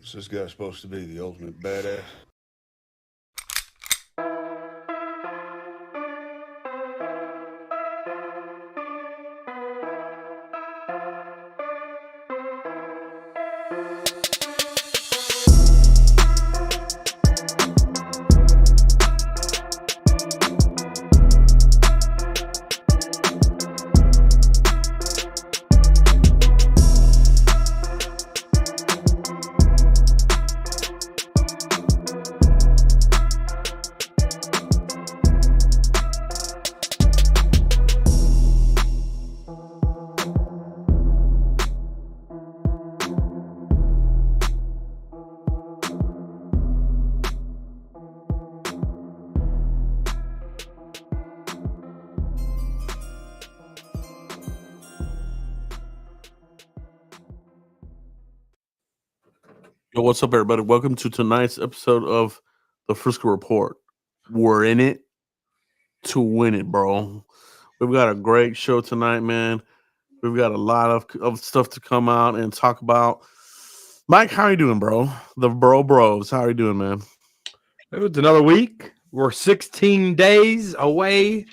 Is this guy supposed to be the ultimate badass? Yo, what's up, everybody? Welcome to tonight's episode of the Frisco Report. We're in it to win it, bro. We've got a great show tonight, man. We've got a lot of stuff to come out and talk about. Mike, how are you doing, bro? The bros. How are you doing, man? It was another week. We're 16 days away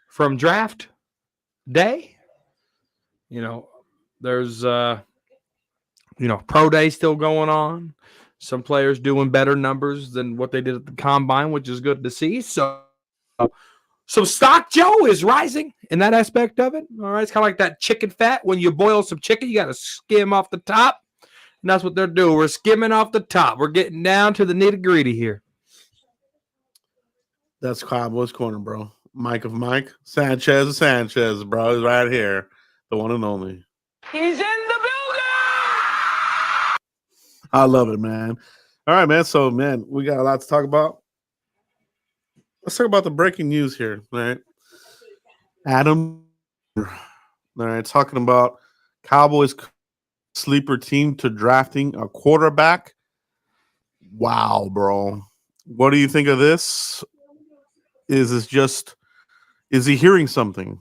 from draft day. You know, there's pro day still going on. Some players doing better numbers than what they did at the combine, which is good to see. So stock, Joe, is rising in that aspect of it. All right, it's kind of like that chicken fat. When you boil some chicken, you got to skim off the top. And that's what they're doing. We're skimming off the top. We're getting down to the nitty-gritty here. That's Cowboys Corner, bro. Mike of Mike. Sanchez, bro. He's right here. The one and only. He's in the building! I love it, man. All right, man. So, man, we got a lot to talk about. Let's talk about the breaking news here, all right? Adam, all right, talking about Cowboys sleeper team to drafting a quarterback. Wow, bro. What do you think of this? Is he hearing something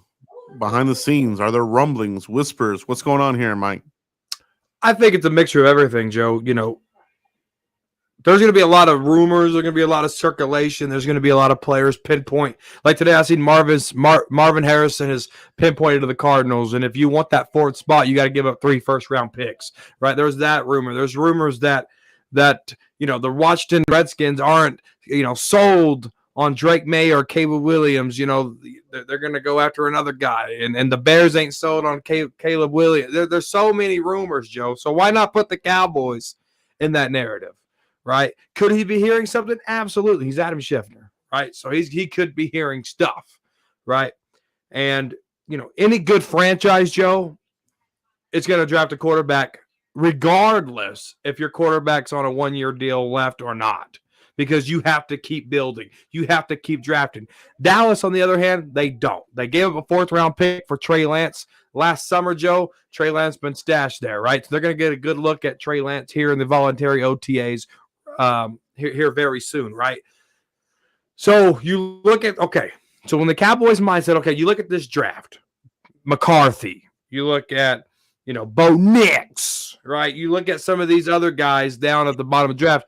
behind the scenes? Are there rumblings, whispers? What's going on here, Mike? I think it's a mixture of everything, Joe. You know, there's going to be a lot of rumors. There's going to be a lot of circulation. There's going to be a lot of players pinpoint. Like today, I seen Marvin Harrison has pinpointed to the Cardinals. And if you want that fourth spot, you got to give up 3 first-round picks, right? There's that rumor. There's rumors that the Washington Redskins aren't, sold on Drake May or Caleb Williams. They're going to go after another guy. And the Bears ain't sold on Caleb Williams. There's so many rumors, Joe. So why not put the Cowboys in that narrative, right? Could he be hearing something? Absolutely. He's Adam Schefter, right? So he could be hearing stuff, right? And, any good franchise, Joe, it's going to draft a quarterback regardless if your quarterback's on a 1-year deal left or not. Because you have to keep building. You have to keep drafting. Dallas, on the other hand, they don't. They gave up a 4th-round pick for Trey Lance last summer, Joe. Trey Lance been stashed there, right? So they're going to get a good look at Trey Lance here in the voluntary OTAs here very soon, right? So you look at, so when the Cowboys mindset, you look at this draft, McCarthy. You look at, Bo Nix, right? You look at some of these other guys down at the bottom of the draft.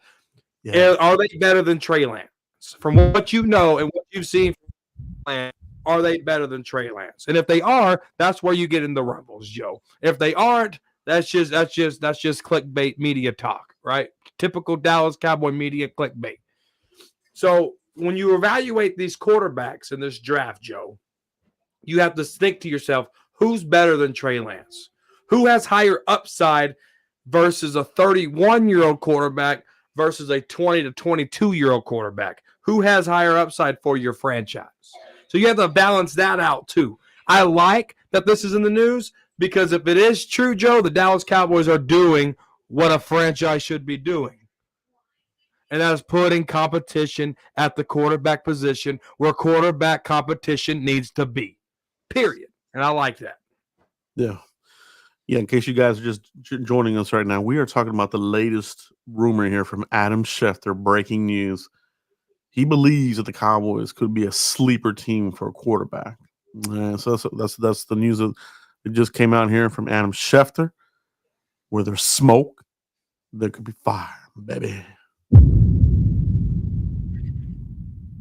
Yeah. Are they better than Trey Lance? From what you know and what you've seen from Lance, are they better than Trey Lance? And if they are, that's where you get in the rumbles, Joe. If they aren't, that's just clickbait media talk, right? Typical Dallas Cowboy media clickbait. So when you evaluate these quarterbacks in this draft, Joe, you have to think to yourself, who's better than Trey Lance? Who has higher upside versus a 31-year-old quarterback versus a 20 to 22-year-old quarterback? Who has higher upside for your franchise? So you have to balance that out too. I like that this is in the news because if it is true, Joe, the Dallas Cowboys are doing what a franchise should be doing. And that is putting competition at the quarterback position where quarterback competition needs to be. Period. And I like that. Yeah. Yeah, in case you guys are just joining us right now, we are talking about the latest rumor here from Adam Schefter, breaking news. He believes that the Cowboys could be a sleeper team for a quarterback. So that's the news that it just came out here from Adam Schefter, where there's smoke, there could be fire, baby.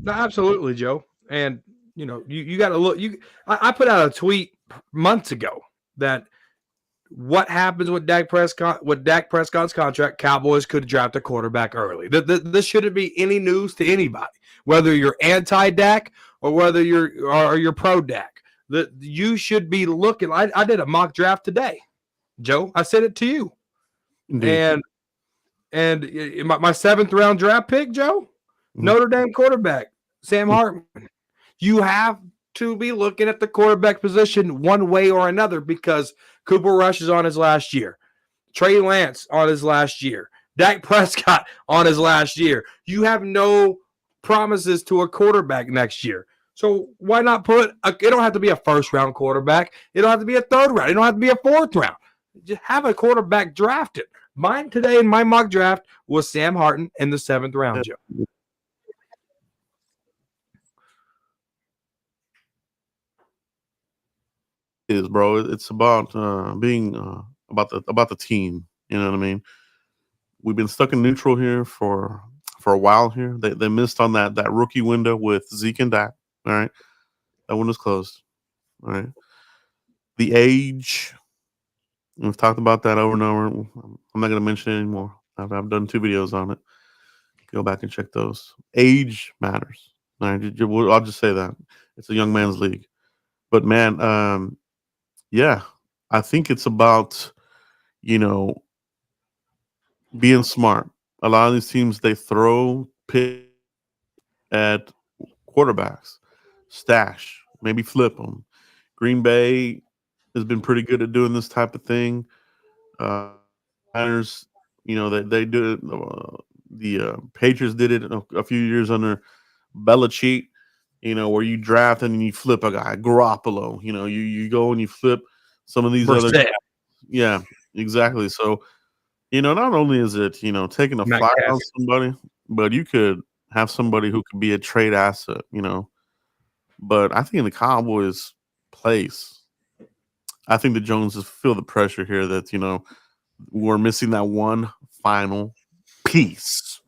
No, absolutely, Joe. And you got to look. I put out a tweet months ago that what happens with Dak Prescott's contract, Cowboys could draft a quarterback early. This shouldn't be any news to anybody, whether you're anti-Dak or whether you're pro-Dak. You should be looking. I did a mock draft today, Joe. I sent it to you. Indeed. And my 7th round draft pick, Joe, Notre Dame quarterback, Sam Hartman. You have to be looking at the quarterback position one way or another because Cooper Rush is on his last year. Trey Lance on his last year. Dak Prescott on his last year. You have no promises to a quarterback next year. So why not it don't have to be a 1st-round quarterback. It don't have to be a 3rd round. It don't have to be a 4th round. Just have a quarterback drafted. Mine today in my mock draft was Sam Hartman in the 7th round, Joe. Bro. It's about being about the team. You know what I mean? We've been stuck in neutral here for a while here. They missed on that rookie window with Zeke and Dak. All right, that window's closed. All right, the age. We've talked about that over and over. I'm not going to mention it anymore. I've done 2 videos on it. Go back and check those. Age matters. All right, I'll just say that it's a young man's league. But man, yeah, I think it's about being smart. A lot of these teams they throw pick at quarterbacks, stash, maybe flip them. Green Bay has been pretty good at doing this type of thing. Niners, they do it. The Patriots did it a few years under Belichick. Where you draft and you flip a guy, Garoppolo. You go and you flip some of these other. Yeah, exactly. So, not only is it taking a flyer on somebody, but you could have somebody who could be a trade asset. But I think in the Cowboys' place, I think the Joneses feel the pressure here that we're missing that one final piece,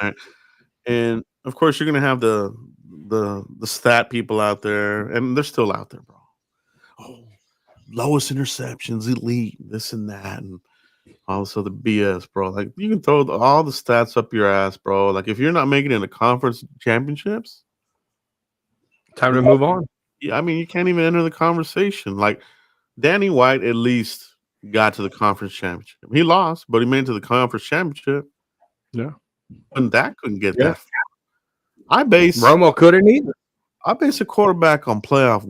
right? And of course, you're gonna have the stat people out there, and they're still out there, bro. Oh, lowest interceptions, elite, this and that, and also the BS, bro. Like you can throw all the stats up your ass, bro. Like if you're not making it in the conference championships, time to move on. Yeah, I mean you can't even enter the conversation. Like Danny White at least got to the conference championship. He lost, but he made it to the conference championship. Yeah, and that couldn't get that far. Romo couldn't either. I base a quarterback on playoff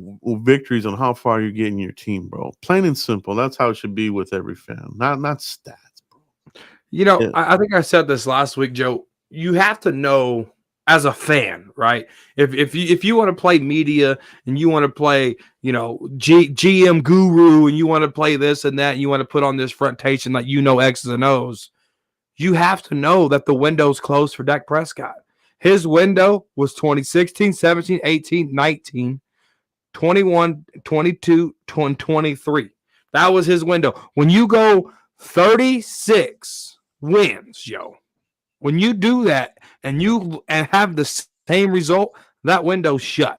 victories on how far you're getting your team, bro. Plain and simple. That's how it should be with every fan, not stats, bro. I think I said this last week, Joe. You have to know as a fan, right? If you want to play media and you want to play, GM guru and you want to play this and that, and you want to put on this frontation like X's and O's, you have to know that the window's closed for Dak Prescott. His window was 2016, 17, 18, 19, 21, 22, 23. That was his window. When you go 36 wins, Joe, when you do that and have the same result, that window's shut.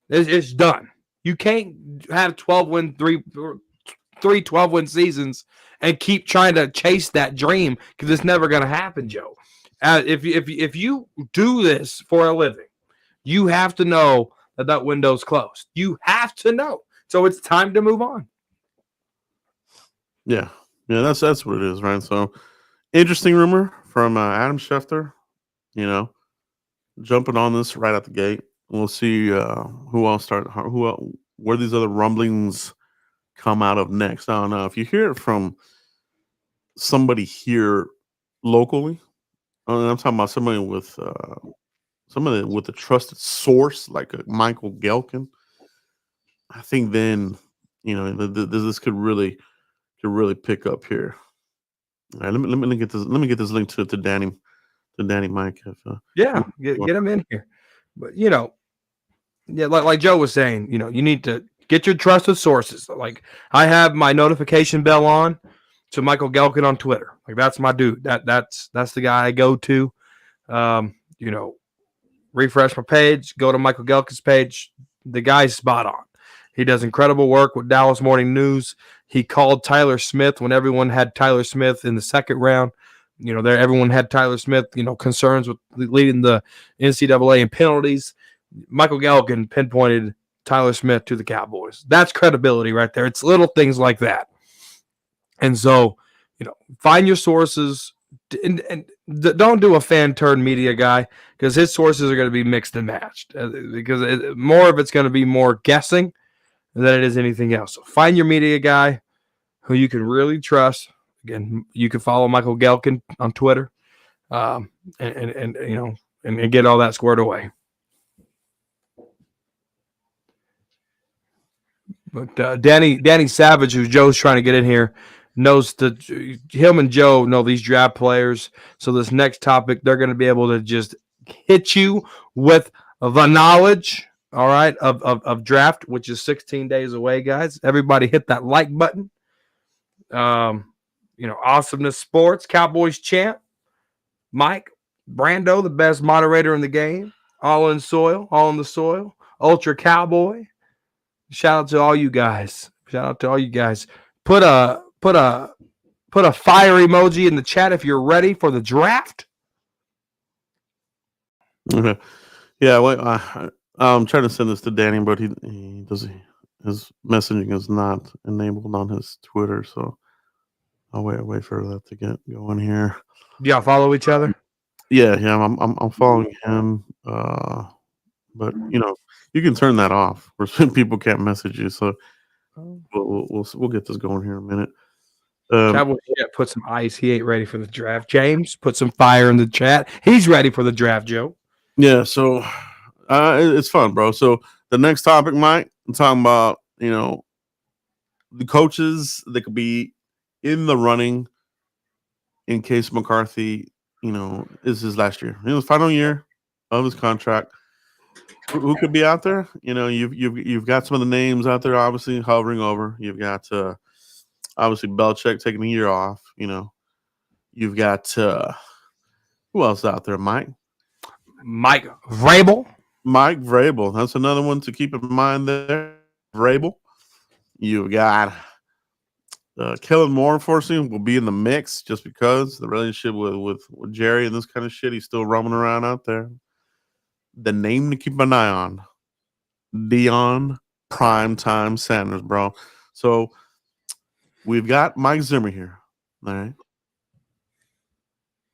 It's done. You can't have 12-win, three 12-win seasons and keep trying to chase that dream because it's never going to happen, Joe. If you do this for a living, you have to know that window's closed. You have to know. So it's time to move on. Yeah, that's what it is, right? So interesting rumor from Adam Schefter, jumping on this right at the gate. We'll see where these other rumblings come out of next. I don't know if you hear it from somebody here locally. I'm talking about somebody with a trusted source like a Michael Gelkin. I think then this could really pick up here. All right, let me get this link to Danny Mike. Get him in here. But like Joe was saying, you need to get your trusted sources. Like I have my notification bell on. to Michael Gelkin on Twitter. Like, that's my dude. That's the guy I go to. Refresh my page, go to Michael Gelkin's page. The guy's spot on. He does incredible work with Dallas Morning News. He called Tyler Smith when everyone had Tyler Smith in the second round. Everyone had Tyler Smith, concerns with leading the NCAA in penalties. Michael Gelkin pinpointed Tyler Smith to the Cowboys. That's credibility right there. It's little things like that. And so, find your sources and don't do a fan turn media guy, because his sources are going to be mixed and matched, because more of it's going to be more guessing than it is anything else. So find your media guy who you can really trust. Again, you can follow Michael Gelkin on Twitter, and get all that squared away. But Danny Savage, who Joe's trying to get in here, knows that him and Joe know these draft players. So this next topic, they're going to be able to just hit you with the knowledge, all right, of draft, which is 16 days away, guys. Everybody hit that like button. Awesomeness Sports, Cowboys champ, Mike Brando, the best moderator in the game, all in the soil, Ultra Cowboy. Shout out to all you guys. Put a fire emoji in the chat if you're ready for the draft. Okay. Yeah, wait, I'm trying to send this to Danny, but his messaging is not enabled on his Twitter, so I'll wait for that to get going here. Do y'all follow each other? Yeah, I'm following him. But you can turn that off where people can't message you. So we'll get this going here in a minute. Cowboys put some ice. He ain't ready for the draft. James, put some fire in the chat. He's ready for the draft, Joe. Yeah, so it's fun, bro. So the next topic, Mike, I'm talking about, the coaches that could be in the running in case McCarthy, is his last year. His final year of his contract. Who could be out there? You've got some of the names out there, obviously hovering over. You've got obviously Belichick taking a year off. You've got who else out there, Mike? Mike Vrabel. Mike Vrabel. That's another one to keep in mind there. Vrabel. You've got Kellen Moore, unfortunately, will be in the mix just because the relationship with Jerry and this kind of shit. He's still roaming around out there. The name to keep an eye on, Deion Primetime Sanders, bro. So we've got Mike Zimmer here, all right?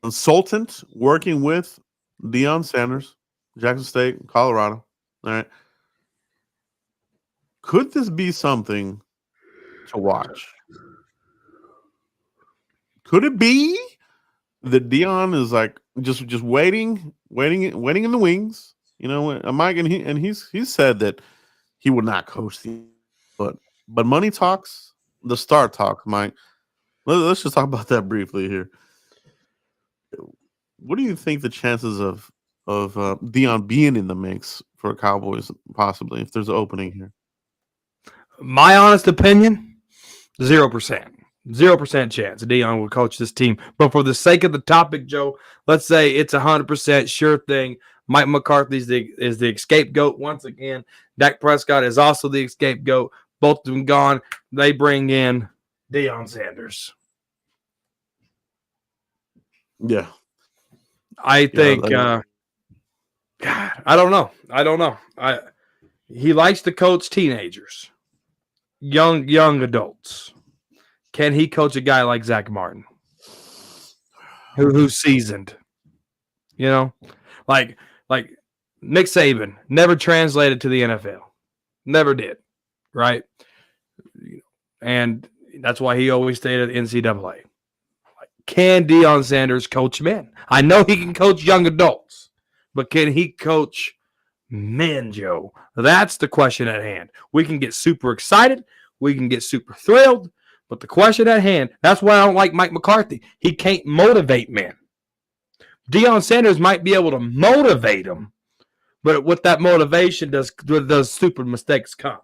Consultant working with Deion Sanders, Jackson State, Colorado, all right? Could this be something to watch? Could it be that Deion is like just waiting in the wings? Mike, and he's said that he would not coach but money talks, the star talk, Mike. Let's just talk about that briefly here. What do you think the chances of Deion being in the mix for Cowboys, possibly, if there's an opening here? My honest opinion, 0%. 0% chance Deion will coach this team. But for the sake of the topic, Joe, let's say it's 100% sure thing. Mike McCarthy is the scapegoat once again. Dak Prescott is also the scapegoat. Both of them gone. They bring in Deion Sanders. Yeah. I think God, I don't know. He likes to coach teenagers, young adults. Can he coach a guy like Zach Martin, who's seasoned? Like Nick Saban never translated to the NFL, never did, right? And that's why he always stayed at the NCAA. Can Deion Sanders coach men? I know he can coach young adults, but can he coach men, Joe? That's the question at hand. We can get super excited. We can get super thrilled. But the question at hand, that's why I don't like Mike McCarthy. He can't motivate men. Deion Sanders might be able to motivate them, but with that motivation, does stupid mistakes come?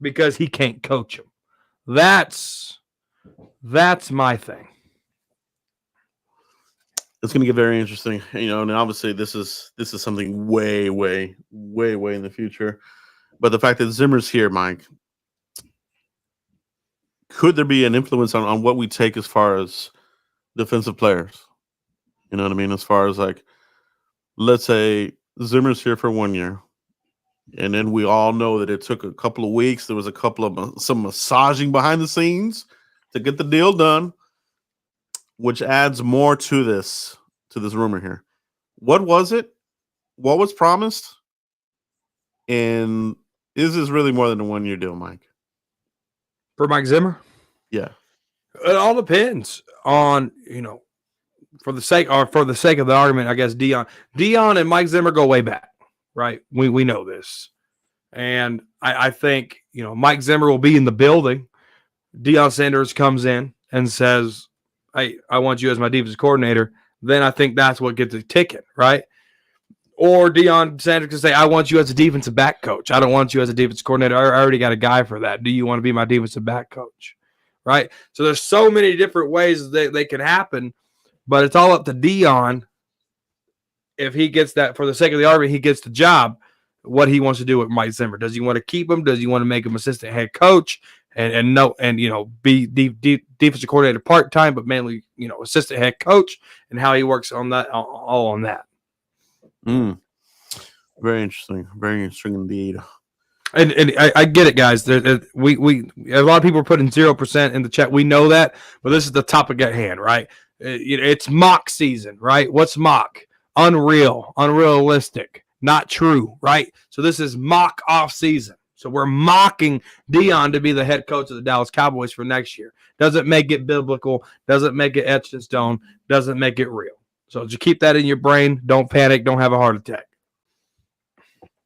Because he can't coach them. That's That's my thing. It's going to get very interesting, and obviously this is something way, way, way, way in the future. But the fact that Zimmer's here, Mike, could there be an influence on what we take as far as defensive players? You know what I mean? As far as like, let's say Zimmer's here for 1 year, and then we all know that it took a couple of weeks. There was a couple of some massaging behind the scenes to get the deal done, which adds more to this rumor here. What was it? What was promised? And is this really more than a 1 year deal, Mike? For Mike Zimmer? Yeah. It all depends on, for the sake of the argument, I guess Deion and Mike Zimmer go way back, right? We know this. And I think, Mike Zimmer will be in the building. Deion Sanders comes in and says, "Hey, I want you as my defensive coordinator." Then I think that's what gets it ticking, right? Or Deion Sanders can say, "I want you as a defensive back coach. I don't want you as a defensive coordinator. I already got a guy for that. Do you want to be my defensive back coach?" Right? So there's so many different ways they can happen, but it's all up to Deion. If he gets that, for the sake of the argument, he gets the job, what he wants to do with Mike Zimmer. Does he want to keep him? Does he want to make him assistant head coach and be defensive coordinator part-time, but mainly, assistant head coach, and how he works on that, all on that. Very interesting. Very interesting indeed. And I get it, guys. We a lot of people are putting 0% in the chat. We know that, but this is the topic at hand, right? It's mock season, right? What's mock? Unreal, unrealistic, not true, right? So this is mock off season. So we're mocking Deion to be the head coach of the Dallas Cowboys for next year. Doesn't make it biblical. Doesn't make it etched in stone. Doesn't make it real. So just keep that in your brain. Don't panic. Don't have a heart attack.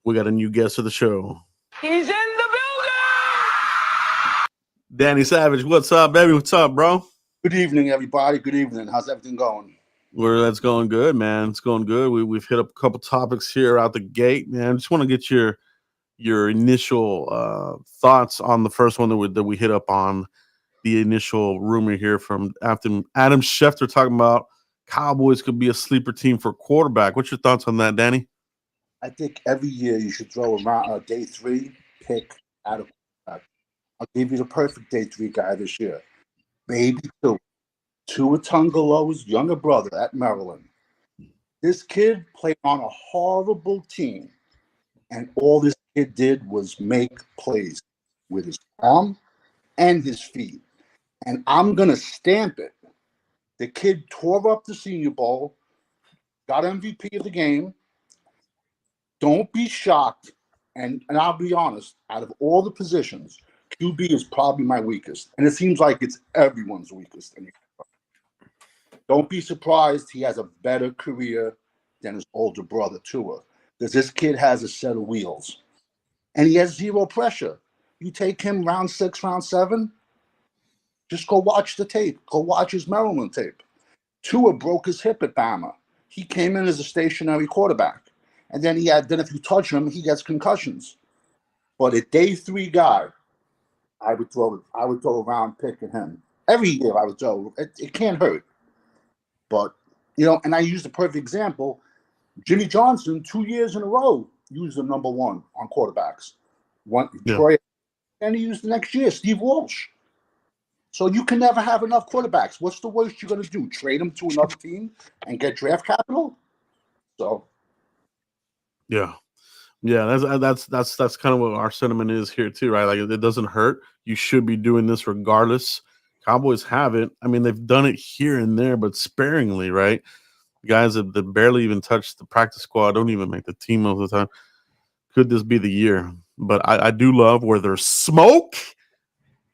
We got a new guest of the show. He's in the building! Danny Savage, what's up, baby? What's up, bro? Good evening, everybody. Good evening. How's everything going? That's going good, man. It's going good. We've hit up a couple topics here out the gate, man. Just want to get your initial thoughts on the first one that we hit up on, the initial rumor here from Adam Schefter talking about Cowboys could be a sleeper team for quarterback. What's your thoughts on that, Danny? I think every year you should throw around a day 3 pick out of. I'll give you the perfect day 3 guy this year. Baby Tua Tagovailoa's younger brother at Maryland. This kid played on a horrible team, and all this kid did was make plays with his arm and his feet. And I'm going to stamp it. The kid tore up the Senior Bowl, got MVP of the game. Don't be shocked. And I'll be honest, out of all the positions, QB is probably my weakest. And it seems like it's everyone's weakest. Don't be surprised he has a better career than his older brother, Tua, because this kid has a set of wheels. And he has zero pressure. You take him round 6, round 7, just go watch the tape. Go watch his Maryland tape. Tua broke his hip at Bama. He came in as a stationary quarterback. And then if you touch him, he gets concussions. But a day 3 guy, I would throw a round pick at him. Every year I would throw. It can't hurt. But, and I use the perfect example. Jimmy Johnson, 2 years in a row, used the number 1 on quarterbacks. Troy, and he used the next year, Steve Walsh. So you can never have enough quarterbacks. What's the worst you're going to do? Trade them to another team and get draft capital? So. Yeah, that's kind of what our sentiment is here too, right? Like, it doesn't hurt. You should be doing this regardless. Cowboys haven't. I mean, they've done it here and there, but sparingly, right? Guys that barely even touch the practice squad don't even make the team most of the time. Could this be the year? But I do love where there's smoke,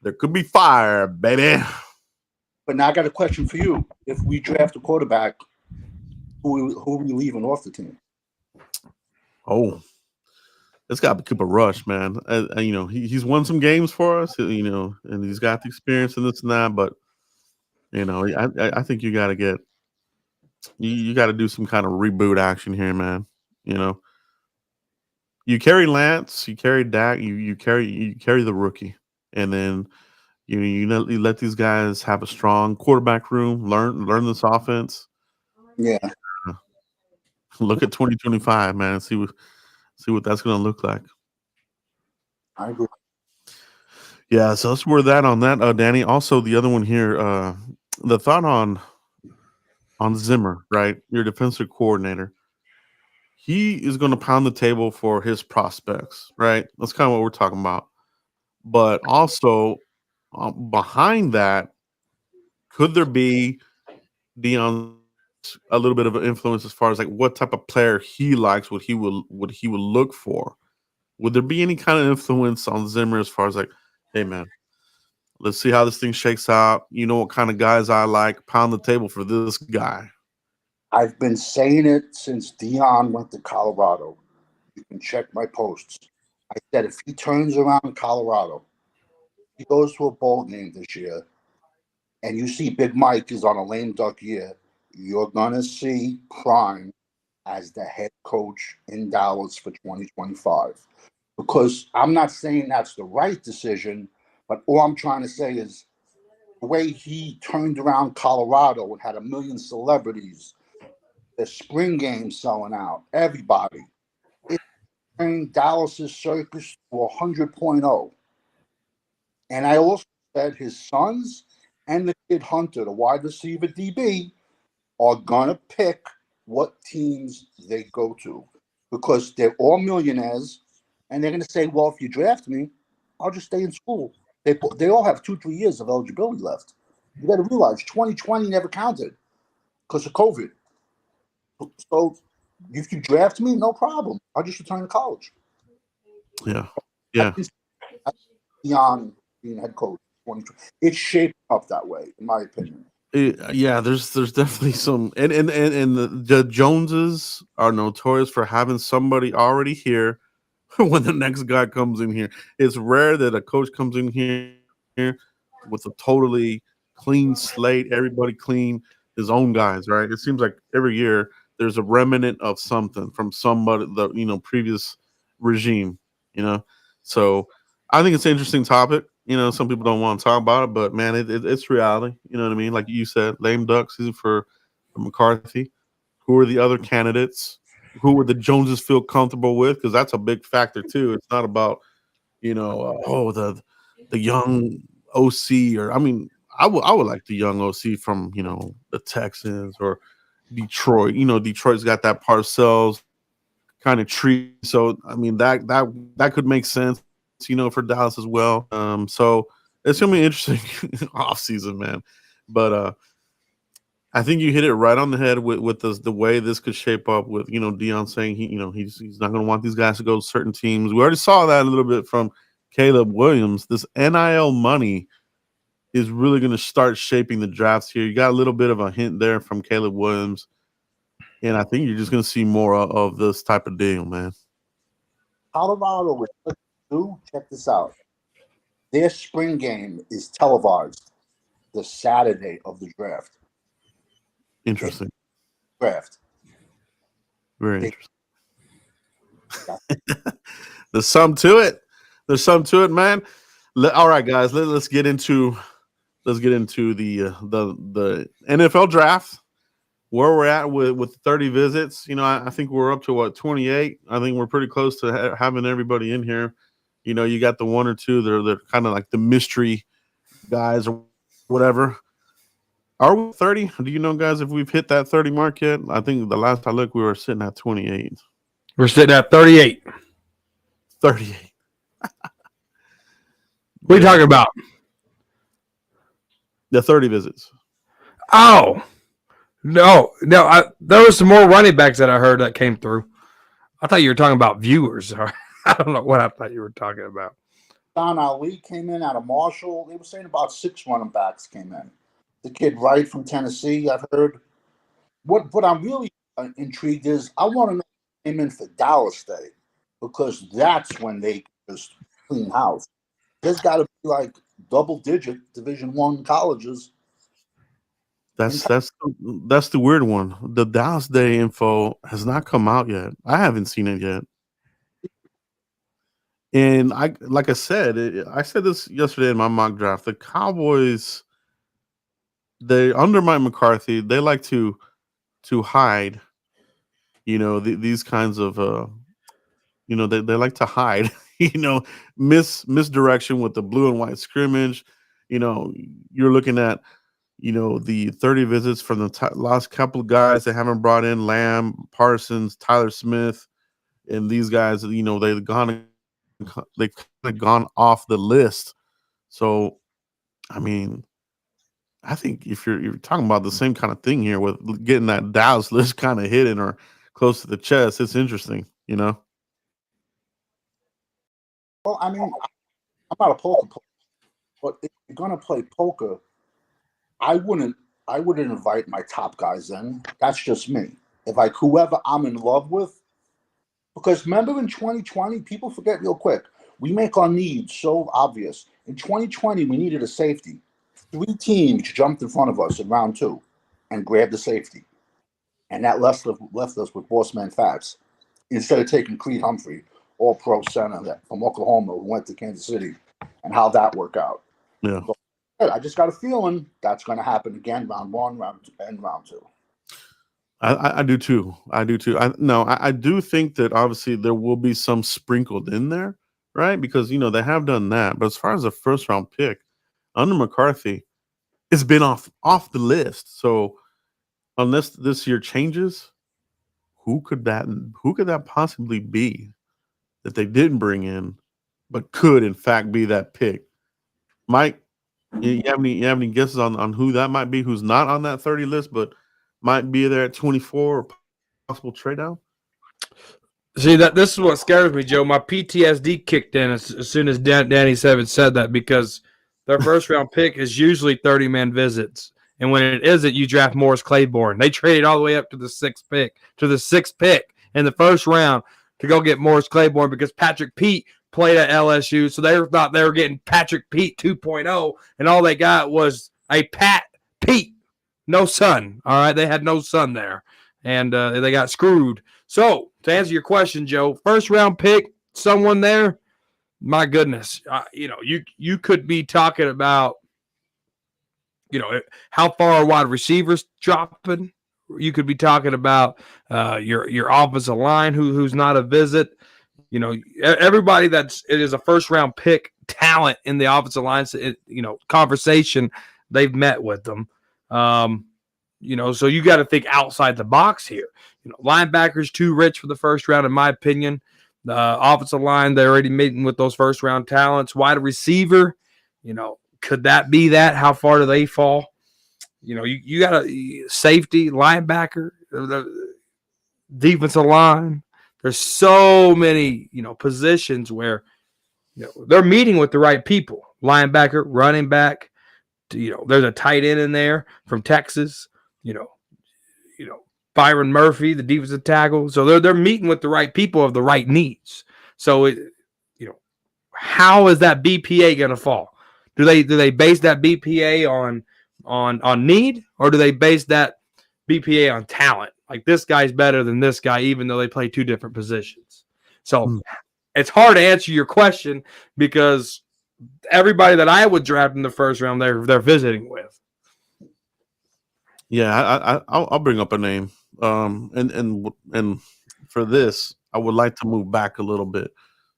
there could be fire, baby. But now I got a question for you. If we draft a quarterback, who are we leaving off the team? Oh, it's got to be Cooper Rush, man. He's won some games for us, and he's got the experience and this and that. But I think you got to get you got to do some kind of reboot action here, man. You carry Lance, you carry Dak, you carry the rookie, and then You let these guys have a strong quarterback room, learn this offense. Yeah, Look at 2025, man. See what that's going to look like. I agree. Yeah, so that's where that on that, Danny. Also, the other one here, the thought on Zimmer, right? Your defensive coordinator. He is going to pound the table for his prospects, right? That's kind of what we're talking about. But also, behind that, could there be Deion a little bit of an influence as far as like what type of player he likes, what he would look for? Would there be any kind of influence on Zimmer as far as like, hey man, let's see how this thing shakes out. You know what kind of guys I like. Pound the table for this guy. I've been saying it since Dion went to Colorado. You can check my posts. I said if he turns around Colorado, he goes to a bowl game this year, and you see Big Mike is on a lame duck year, you're gonna see Prime as the head coach in Dallas for 2025. Because I'm not saying that's the right decision, but all I'm trying to say is the way he turned around Colorado and had a million celebrities, the spring game selling out, everybody. It turned Dallas's circus to 100.0. And I also said his sons and the kid Hunter, the wide receiver DB, are going to pick what teams they go to because they're all millionaires and they're going to say, well, if you draft me, I'll just stay in school. They all have 2-3 years of eligibility left. You got to realize 2020 never counted because of COVID. So if you draft me, no problem. I'll just return to college. Yeah. Yeah. Beyond being head coach, it's shaped up that way, in my opinion. Yeah, there's definitely some, and the Joneses are notorious for having somebody already here when the next guy comes in here. It's rare that a coach comes in here with a totally clean slate, everybody clean, his own guys, right? It seems like every year there's a remnant of something from somebody, the previous regime, you know. So I think it's an interesting topic. Some people don't want to talk about it, but man, it's reality. You know what I mean? Like you said, lame duck season for McCarthy. Who are the other candidates? Who would the Joneses feel comfortable with? Because that's a big factor too. It's not about the young OC, or I mean, I would like the young OC from the Texans or Detroit. Detroit's got that Parcells kind of tree, so I mean that could make sense. For Dallas as well. So it's gonna be interesting off season, man. But I think you hit it right on the head with the way this could shape up. With Deion saying he's not gonna want these guys to go to certain teams. We already saw that a little bit from Caleb Williams. This NIL money is really gonna start shaping the drafts here. You got a little bit of a hint there from Caleb Williams, and I think you're just gonna see more of this type of deal, man. Colorado was check this out. Their spring game is televised the Saturday of the draft. Interesting. Draft. Very interesting. There's some to it. There's some to it, man. All right, guys. Let's get into the NFL draft. Where we're at with 30 visits. I think we're up to 28. I think we're pretty close to having everybody in here. You got the one or two they're kind of like the mystery guys or whatever. Are we 30? Do you know, guys, if we've hit that 30 mark yet? I think the last I looked, we were sitting at 28. We're sitting at 38. 38. What are you talking about? The 30 visits. Oh, no. There was some more running backs that I heard that came through. I thought you were talking about viewers. I don't know what I thought you were talking about. Don Ali came in out of Marshall. They were saying about 6 running backs came in. The kid Wright from Tennessee, I've heard. What I'm really intrigued is I want to know who came in for Dallas Day because that's when they just clean house. There's got to be like double-digit Division I colleges. That's the weird one. The Dallas Day info has not come out yet. I haven't seen it yet. And like I said, I said this yesterday in my mock draft. The Cowboys, they under Mike McCarthy, they like to hide. These kinds of they like to hide. Misdirection with the blue and white scrimmage. You know, you're looking at the 30 visits from the last couple of guys they haven't brought in: Lamb, Parsons, Tyler Smith, and these guys. They've kind of gone off the list. So, I mean, I think if you're talking about the same kind of thing here with getting that Dallas list kind of hidden or close to the chest, it's interesting. Well, I mean, I'm not a poker player, but if you're gonna play poker, I wouldn't invite my top guys in. That's just me. If like whoever I'm in love with, because remember in 2020, people forget real quick. We make our needs so obvious. In 2020, we needed a safety. 3 teams jumped in front of us in round 2 and grabbed the safety. And that left us with Bossman Fats. Instead of taking Creed Humphrey, all pro center from Oklahoma who went to Kansas City, and how that worked out. Yeah. So, I just got a feeling that's going to happen again, round 1, round 2, and round 2. I do too. I do think that obviously there will be some sprinkled in there, right? Because they have done that. But as far as a first round pick under McCarthy, it's been off the list. So unless this year changes, who could that possibly be that they didn't bring in, but could in fact be that pick? Mike, you have any guesses on who that might be? Who's not on that 30 list, but might be there at 24 or possible trade down? See, this is what scares me, Joe. My PTSD kicked in as soon as Danny Seven said that, because their first round pick is usually 30-man visits. And when it isn't, you draft Morris Claiborne. They traded all the way up to the sixth pick in the first round to go get Morris Claiborne because Patrick Pete played at LSU. So they thought they were getting Patrick Pete 2.0, and all they got was a Pat Pete. No son. All right. They had no son there, and they got screwed. So to answer your question, Joe, first round pick, someone there, my goodness, you could be talking about, how far are wide receivers dropping. You could be talking about your offensive line who's not a visit. Everybody it is a first round pick talent in the offensive line. Conversation, they've met with them. So you got to think outside the box here. Linebackers too rich for the first round, in my opinion. The offensive line, they're already meeting with those first round talents. Wide receiver, could that be that? How far do they fall? You got a safety, linebacker, the defensive line. There's so many, positions where, they're meeting with the right people. Linebacker, running back, there's a tight end in there from Texas, Byron Murphy, the defensive tackle. So they're meeting with the right people of the right needs. So how is that BPA going to fall? Do they base that BPA on need, or do they base that BPA on talent? Like, this guy's better than this guy, even though they play 2 different positions. So it's hard to answer your question because everybody that I would draft in the first round, they're visiting with. Yeah, I'll bring up a name. And for this, I would like to move back a little bit.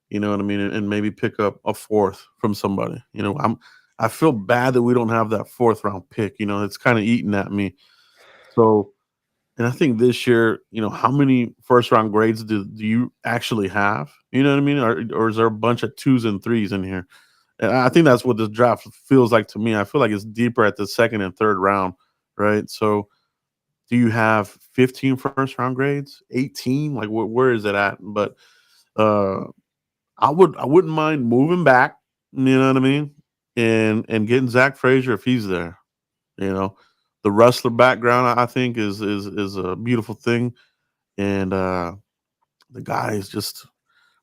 You know what I mean, and maybe pick up a 4th from somebody. I feel bad that we don't have that 4th round pick. It's kind of eating at me. So, and I think this year, how many first round grades do you actually have? You know what I mean, or is there a bunch of 2s and 3s in here? And I think that's what this draft feels like to me. I feel like it's deeper at the 2nd and 3rd round, right? So, do you have 15 first round grades, 18? Like, where is it at? But I wouldn't mind moving back. You know what I mean, and getting Zach Frazier if he's there. The wrestler background I think is a beautiful thing, and the guy is just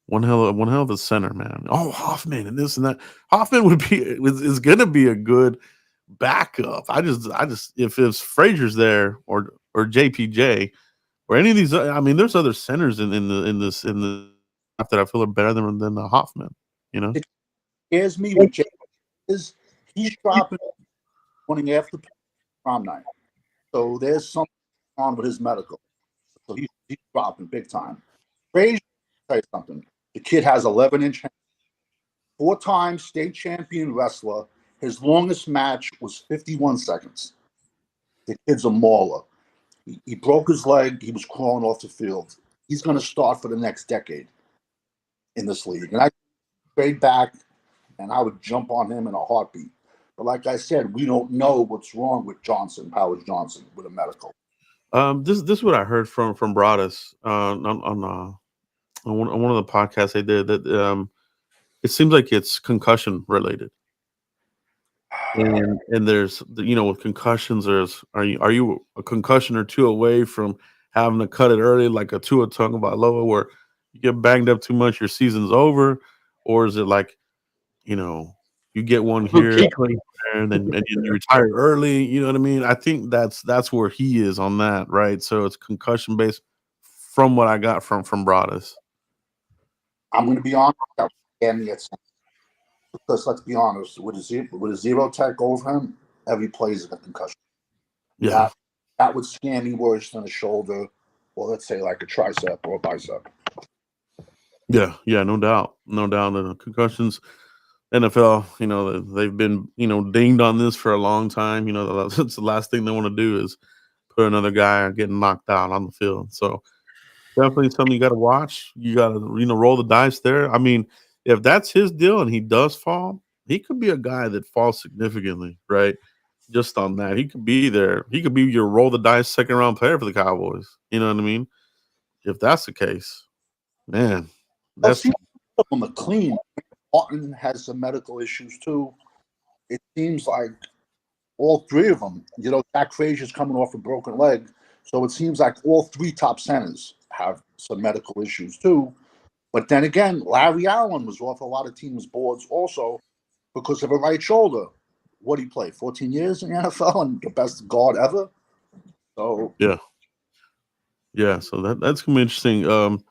one hell of a center, man. Oh, Hoffman and this and that. Hoffman is going to be a good backup. I just if Frazier's there or JPJ or any of these, I mean, there's other centers in this that I feel are better than the Hoffman. You know, Scares me with Jay is he's dropping running after prom night. So there's something on with his medical. So he's dropping big time. Frazier, tell you something. The kid has 11-inch hands. 4-time state champion wrestler. His longest match was 51 seconds. The kid's a mauler. He broke his leg. He was crawling off the field. He's going to start for the next decade in this league. And I trade back, and I would jump on him in a heartbeat. But like I said, we don't know what's wrong with Powers Johnson, with a medical. this is what I heard from Broadus on one of the podcasts they did that it seems like it's concussion related. And there's with concussions, are you a concussion or two away from having to cut it early, like a Tua Tagovailoa, where you get banged up too much, your season's over, or is it like you get one here and then you retire early? You know what I mean? I think that's where he is on that, right? So it's concussion based, from what I got from Broadus. I'm going to be honest. Because let's be honest, with a zero tech over him, every play is a concussion. Yeah. That would scare me worse than a shoulder, or let's say like a tricep or a bicep. Yeah, no doubt. The concussions, NFL, they've been, dinged on this for a long time. That's the last thing they want to do is put another guy getting knocked out on the field. So definitely something you got to watch. You got to, roll the dice there. I mean, if that's his deal and he does fall, he could be a guy that falls significantly, right? Just on that, he could be there. He could be your roll the dice second round player for the Cowboys. You know what I mean? If that's the case, man, that's McLean. Martin has some medical issues too. It seems like all three of them. Jack Frazier's coming off a broken leg, so it seems like all three top centers have some medical issues too. But then again, Larry Allen was off a lot of teams' boards also because of a right shoulder. What did he play? 14 years in the NFL and the best guard ever. So yeah. So that's gonna be interesting.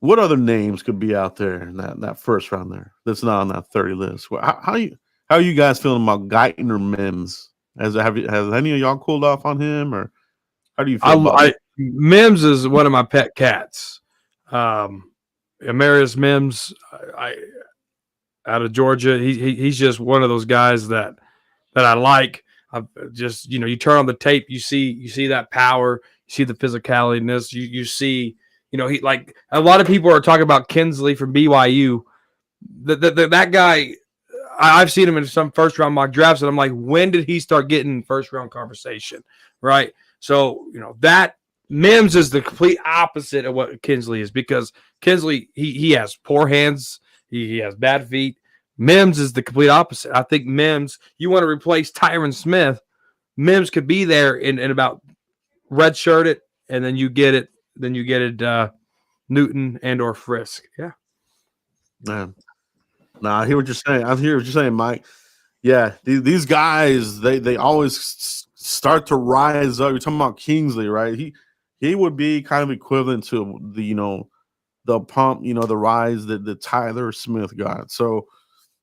What other names could be out there in that first round there that's not on that 30 list? How are you guys feeling about Guyton or Mims? Has any of y'all cooled off on him, or how do you feel about him? Mims is one of my pet cats. Amarius Mims, out of Georgia, he's just one of those guys that I like. Just you turn on the tape, you see that power, you see the physicality. You see, he, like a lot of people are talking about Kinsley from BYU. That guy, I've seen him in some first round mock drafts, and I'm like, when did he start getting first round conversation? Right. So that Mims is the complete opposite of what Kinsley is, because Kinsley he has poor hands, he has bad feet. Mims is the complete opposite. I think Mims, you want to replace Tyron Smith, Mims could be there in about redshirt it, and then you get it. Newton and or Frisk. Yeah. Man. Nah, I hear what you're saying, Mike. Yeah, these guys, they always start to rise up. You're talking about Kingsley, right? He would be kind of equivalent to the pump, the rise that the Tyler Smith got. So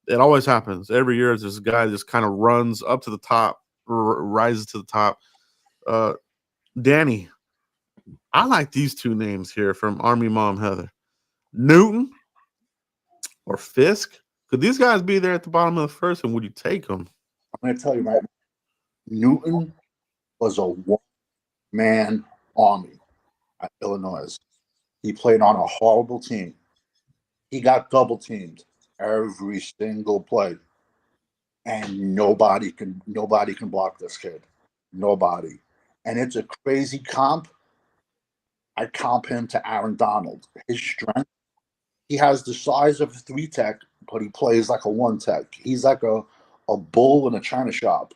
it always happens every year. This guy just kind of runs up to the top, rises to the top. Danny, I like these two names here from Army Mom Heather: Newton or Fisk. Could these guys be there at the bottom of the first, and would you take them? I'm going to tell you right now, Newton was a one-man army at Illinois. He played on a horrible team. He got double teamed every single play, and nobody can block this kid. Nobody. And it's a crazy comp. I comp him to Aaron Donald. His strength, he has the size of a 3-tech, but he plays like a 1-tech. He's like a bull in a china shop.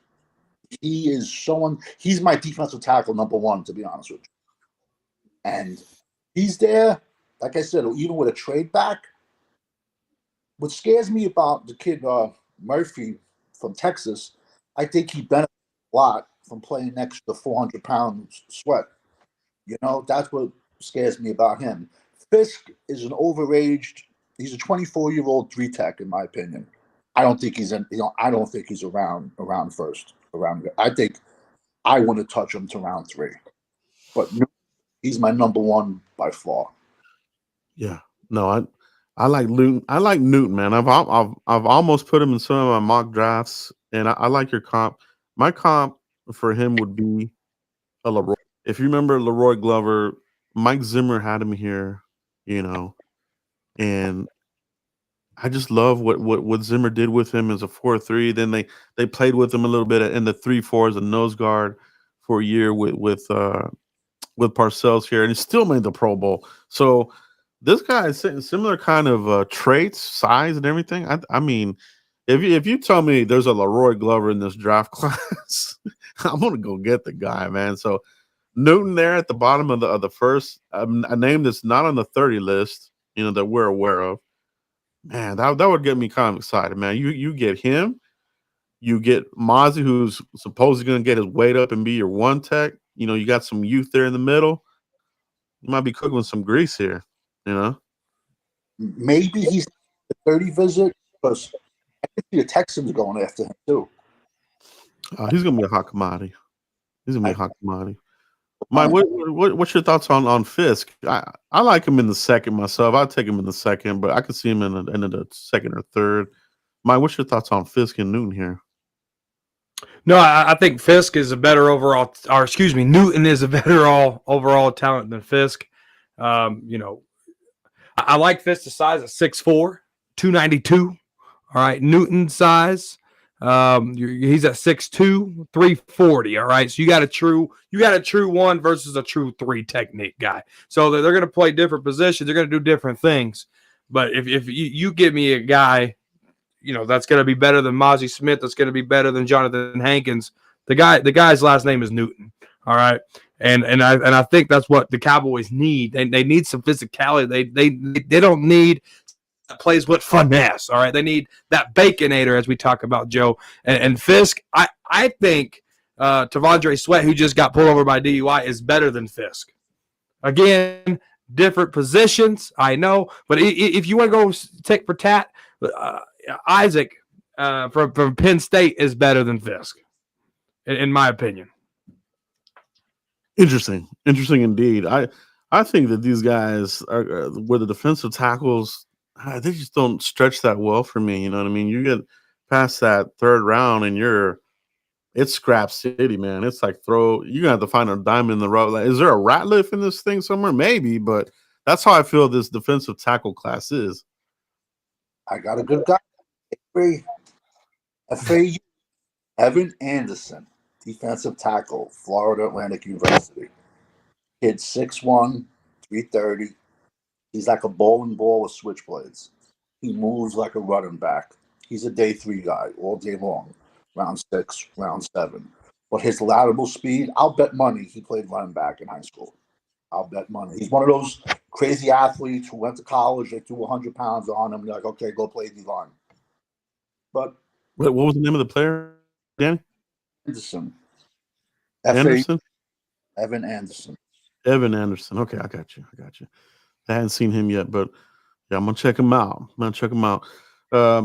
He's my defensive tackle number one, to be honest with you. And he's there, like I said, even with a trade back. What scares me about the kid Murphy from Texas, I think he benefits a lot from playing next to 400 pounds sweat. That's what scares me about him. Fisk is an overaged. He's a 24-year-old 3-tech, in my opinion. I don't think he's I don't think he's around first. I think I want to touch him to round 3, but he's my number 1 by far. Yeah, no, I like Newton. I like Newton, man. I've almost put him in some of my mock drafts, and I like your comp. My comp for him would be a Leroy. If you remember Leroy Glover, Mike Zimmer had him here, and I just love what Zimmer did with him as a 4-3. Then they played with him a little bit in the 3-4 as a nose guard for a year with Parcells here, and he still made the Pro Bowl. So this guy is similar kind of traits, size, and everything. I mean, if you tell me there's a Leroy Glover in this draft class, I'm gonna go get the guy, man. So Newton there at the bottom of the first, a name that's not on the 30 list, that we're aware of. Man, that would get me kind of excited, man. You get him, you get Mozzie, who's supposedly going to get his weight up and be your 1-tech. You got some youth there in the middle. You might be cooking with some grease here, Maybe he's the 30 visit, because I think the Texans going after him too. He's going to be a hot commodity. Mike, what's your thoughts on Fisk? I like him in the second myself. I'd take him in the second, but I could see him in the second or third. Mike, what's your thoughts on Fisk and Newton here? No, I think Fisk is a better overall, or excuse me, Newton is a better overall talent than Fisk. I like Fisk's size at 6'4", 292. All right, Newton's size. He's at 6'2", 340. All right, so you got a true 1 versus a true 3 technique guy. So they're going to play different positions. They're going to do different things. But if you give me a guy, that's going to be better than Mozzie Smith, that's going to be better than Jonathan Hankins, the guy's last name is Newton. All right, and I think that's what the Cowboys need. They need some physicality. They don't need plays with finesse. All right, they need that baconator, as we talk about, Joe. And Fisk, I think Tavondre Sweat, who just got pulled over by DUI, is better than Fisk. Again, different positions, I know, but if you want to go tick for tat, Isaac from Penn State is better than Fisk, in my opinion. Interesting indeed. I think that these guys are where the defensive tackles, they just don't stretch that well for me. You know what I mean? You get past that third round and it's scrap city, man. It's like you're gonna have to find a diamond in the rough. Like, is there a Ratliff in this thing somewhere? Maybe, but that's how I feel this defensive tackle class is. I got a good guy. FAU, Evan Anderson, defensive tackle, Florida Atlantic University. Kid 6'1", 330. He's like a bowling ball with switchblades. He moves like a running back. He's a day 3 guy all day long, round 6, round 7. But his lateral speed, I'll bet money he played running back in high school. I'll bet money. He's one of those crazy athletes who went to college, they threw 100 pounds on him. They're like, okay, go play D-line. But what was the name of the player, Danny? Anderson. Anderson? Evan Anderson. Evan Anderson. Okay, I got you. I hadn't seen him yet, but yeah, I'm gonna check him out.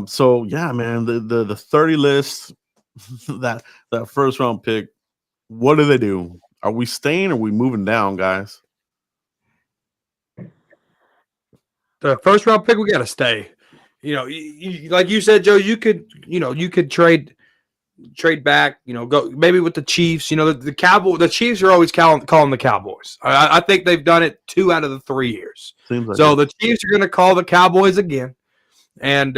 So yeah, man, the 30 list, that first round pick, what do they do? Are we staying or are we moving down, guys? The first round pick, we got to stay. Like you said, Joe, you could trade back, go maybe with the Chiefs. The Chiefs are always calling the Cowboys. I think they've done it 2 out of the 3 years. Like so the Chiefs are going to call the Cowboys again. And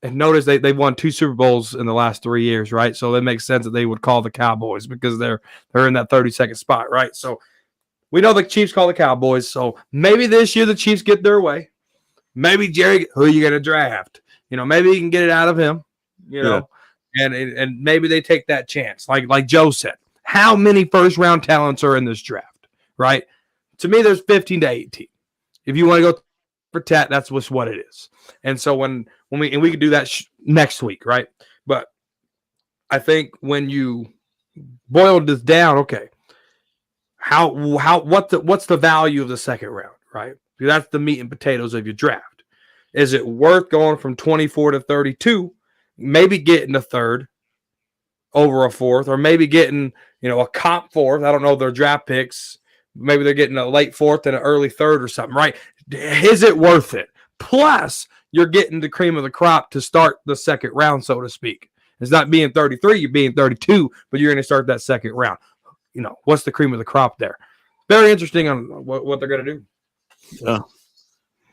notice they won 2 Super Bowls in the last 3 years, right? So it makes sense that they would call the Cowboys because they're in that 32nd spot, right? So we know the Chiefs call the Cowboys. So maybe this year the Chiefs get their way. Maybe Jerry, who are you going to draft? Maybe you can get it out of him, know. And maybe they take that chance. Like Joe said, how many first-round talents are in this draft, right? To me, there's 15 to 18. If you want to go for tat, that's what it is. And so when we can do that next week, right? But I think when you boil this down, okay, what's the value of the second round, right? Because that's the meat and potatoes of your draft. Is it worth going from 24 to 32, maybe getting a third over a fourth, or maybe getting, a comp fourth? I don't know their draft picks. Maybe they're getting a late fourth and an early third or something, right? Is it worth it? Plus, you're getting the cream of the crop to start the second round, so to speak. It's not being 33, you're being 32, but you're going to start that second round. What's the cream of the crop there? Very interesting on what they're going to do. Yeah.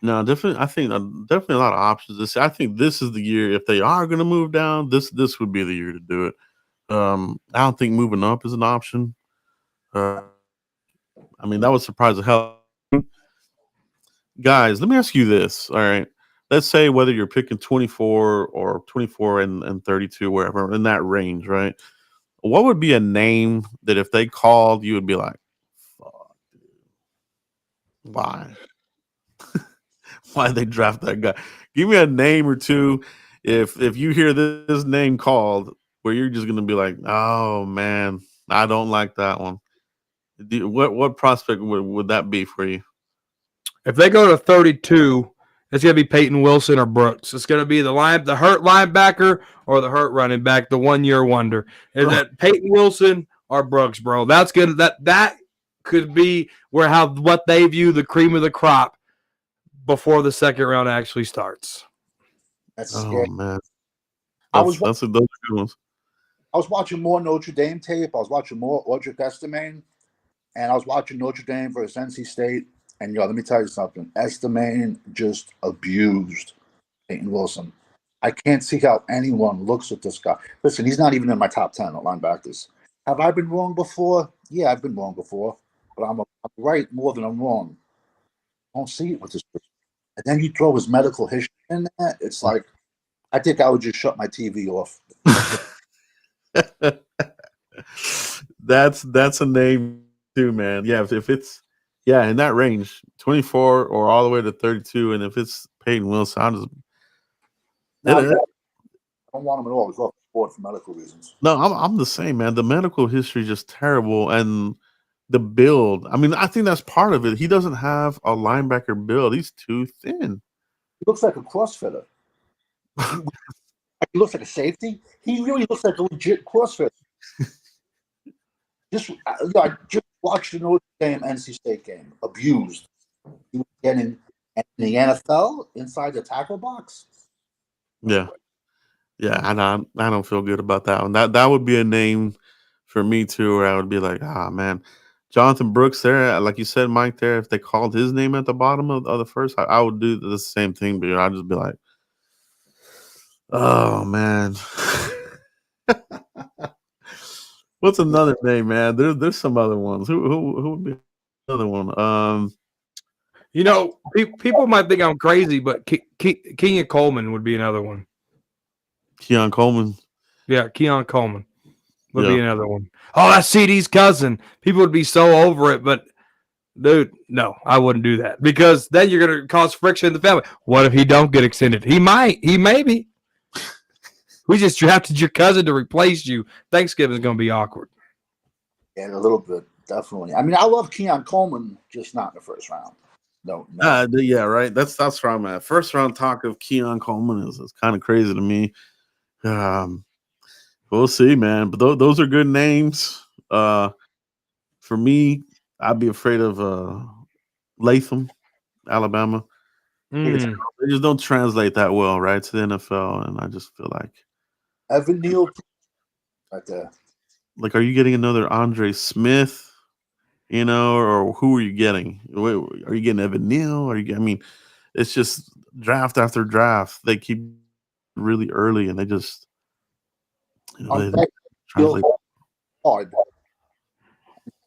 No, definitely. I think definitely a lot of options. I think this is the year. If they are going to move down, this would be the year to do it. I don't think moving up is an option. That would surprise the hell. Guys, let me ask you this. All right, let's say whether you're picking 24 or 24 and 32, wherever in that range, right? What would be a name that if they called, you would be like, "Fuck, dude. Why? Why they draft that guy?" Give me a name or two. If you hear this name called, where you're just gonna be like, "Oh man, I don't like that one." What prospect would that be for you? If they go to 32, it's going to be Peyton Wilson or Brooks. It's going to be the hurt linebacker or the hurt running back, the 1 year wonder. Is that Peyton Wilson or Brooks, bro? That's good. That could be what they view the cream of the crop before the second round actually starts. That's scary. Man, those are good ones. I was watching more Notre Dame tape. I was watching more Audric Estemain, and I was watching Notre Dame versus NC State. And let me tell you something. Estemain just abused Peyton Wilson. I can't see how anyone looks at this guy. Listen, he's not even in my top 10 at linebackers. Have I been wrong before? Yeah, I've been wrong before. But I'm right more than I'm wrong. I don't see it with this person. And then you throw his medical history in there. It's like, I think I would just shut my TV off. That's a name too, man. Yeah, if it's in that range, 24 or all the way to 32, and if it's Peyton Wilson, I don't want him at all. He's off the board for medical reasons. No, I'm the same, man. The medical history is just terrible, and the build. I think that's part of it. He doesn't have a linebacker build. He's too thin. He looks like a CrossFitter. He looks like a safety. He really looks like a legit CrossFitter. I just watched the Notre Dame NC State game. Abused. He was getting in the NFL inside the tackle box. Yeah, and I don't feel good about that one. That would be a name for me too, where I would be like, man, Jonathan Brooks there, like you said, Mike. There, if they called his name at the bottom of the first, I would do the same thing, but I'd just be like, oh man. What's another name, man? There's some other ones. Who would be another one? People might think I'm crazy, but Keon Coleman would be another one. Keon Coleman. Yeah, Keon Coleman would be another one. Oh, that's CD's cousin. People would be so over it, but dude, no, I wouldn't do that because then you're going to cause friction in the family. What if he don't get extended? He might. He maybe. We just drafted your cousin to replace you. Thanksgiving's going to be awkward. Yeah, a little bit, definitely. I love Keon Coleman, just not in the first round. No. Yeah, right. That's where I'm at. First round talk of Keon Coleman is kind of crazy to me. We'll see, man. But those are good names. For me, I'd be afraid of Latham, Alabama. They just don't translate that well, right, to the NFL, and I just feel like Evan Neal right there. Like, are you getting another Andre Smith? Or who are you getting? Are you getting Evan Neal? It's just draft after draft. They keep really early, and they just hard.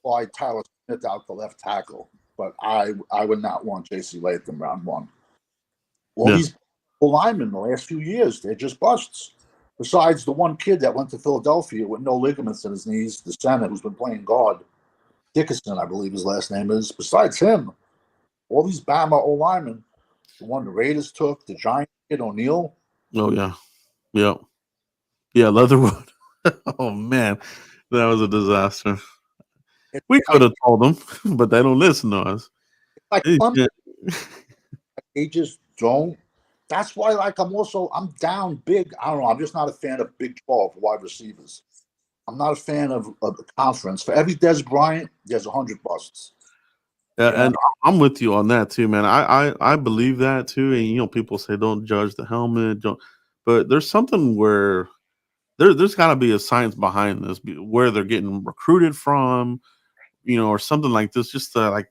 Why Tyler Smith out the left tackle, but I would not want J.C. Latham round one. These linemen the last few years, they're just busts. Besides the one kid that went to Philadelphia with no ligaments in his knees, the center who's been playing guard, Dickerson, I believe his last name is. Besides him, all these Bama O-linemen, the one the Raiders took, the Giant kid O'Neal. Oh, yeah. Leatherwood. Oh, man. That was a disaster. We could have told them, but they don't listen to us. Like They just don't. That's why, like, I'm down big. I don't know. I'm just not a fan of Big 12 wide receivers. I'm not a fan of the conference. For every Des Bryant, there's 100 busts. Yeah, and I'm with you on that too, man. I believe that too. And people say don't judge the helmet, don't. But there's something where there's got to be a science behind this, where they're getting recruited from, or something like this. Just like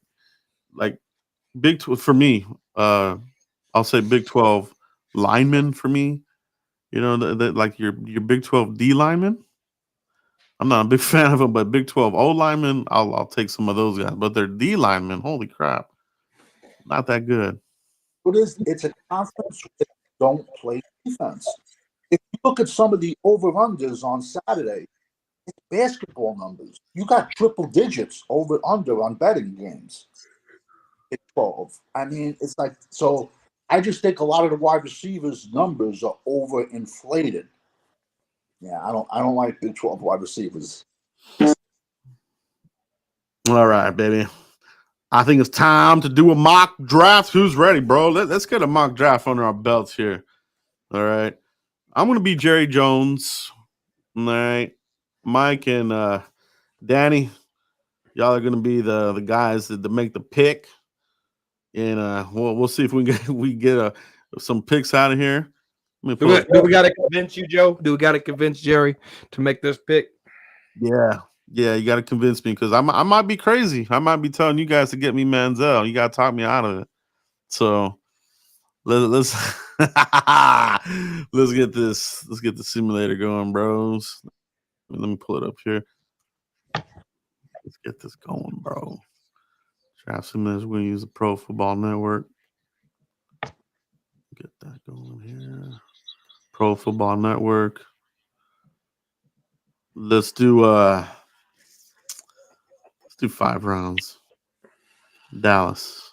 for me, I'll say Big 12 linemen for me. Like your Big 12 D linemen. I'm not a big fan of them, but Big 12 O linemen, I'll take some of those guys. But they're D linemen, holy crap, not that good. It's a conference where they don't play defense. If you look at some of the over-unders on Saturday, it's basketball numbers. You got triple digits over-under on betting games. Big 12. I mean, it's like, so I just think a lot of the wide receivers' numbers are overinflated. Yeah, I don't like Big 12 wide receivers. All right, baby. I think it's time to do a mock draft. Who's ready, bro? Let's get a mock draft under our belts here. All right. I'm going to be Jerry Jones. All right. Mike and Danny, y'all are going to be the guys that make the pick. And we'll see if we get some picks out of here. Do we got to convince you, Joe? Do we got to convince Jerry to make this pick? Yeah, you got to convince me because I might be crazy. I might be telling you guys to get me Manziel. You got to talk me out of it. So let's let's get the simulator going, bros. Let me pull it up here. Let's get this going, bro. Draft simulator. We're gonna use the Pro Football Network. Get that going here. Pro Football Network. Let's do 5 rounds. Dallas.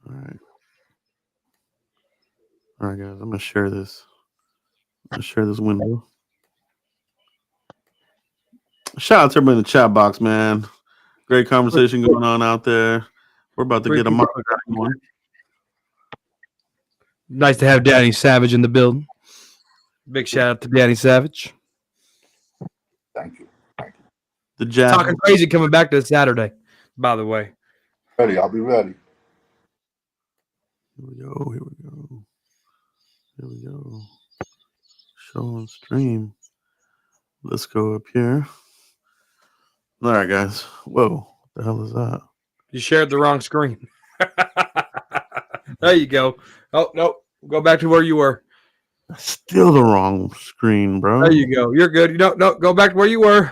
All right. All right, guys. I'm gonna share this. Window. Shout out to everybody in the chat box, man. Great conversation going on out there. We're about to get a mock draft going. Nice to have Danny Savage in the building. Big shout out to Danny Savage. Thank you. The Jazz. Talking crazy coming back to Saturday, by the way. Ready. I'll be ready. Here we go. Show and stream. Let's go up here. All right, guys. Whoa. What the hell is that? You shared the wrong screen. There you go. Oh, no. Go back to where you were. Still the wrong screen, bro. There you go. You're good. No, go back to where you were.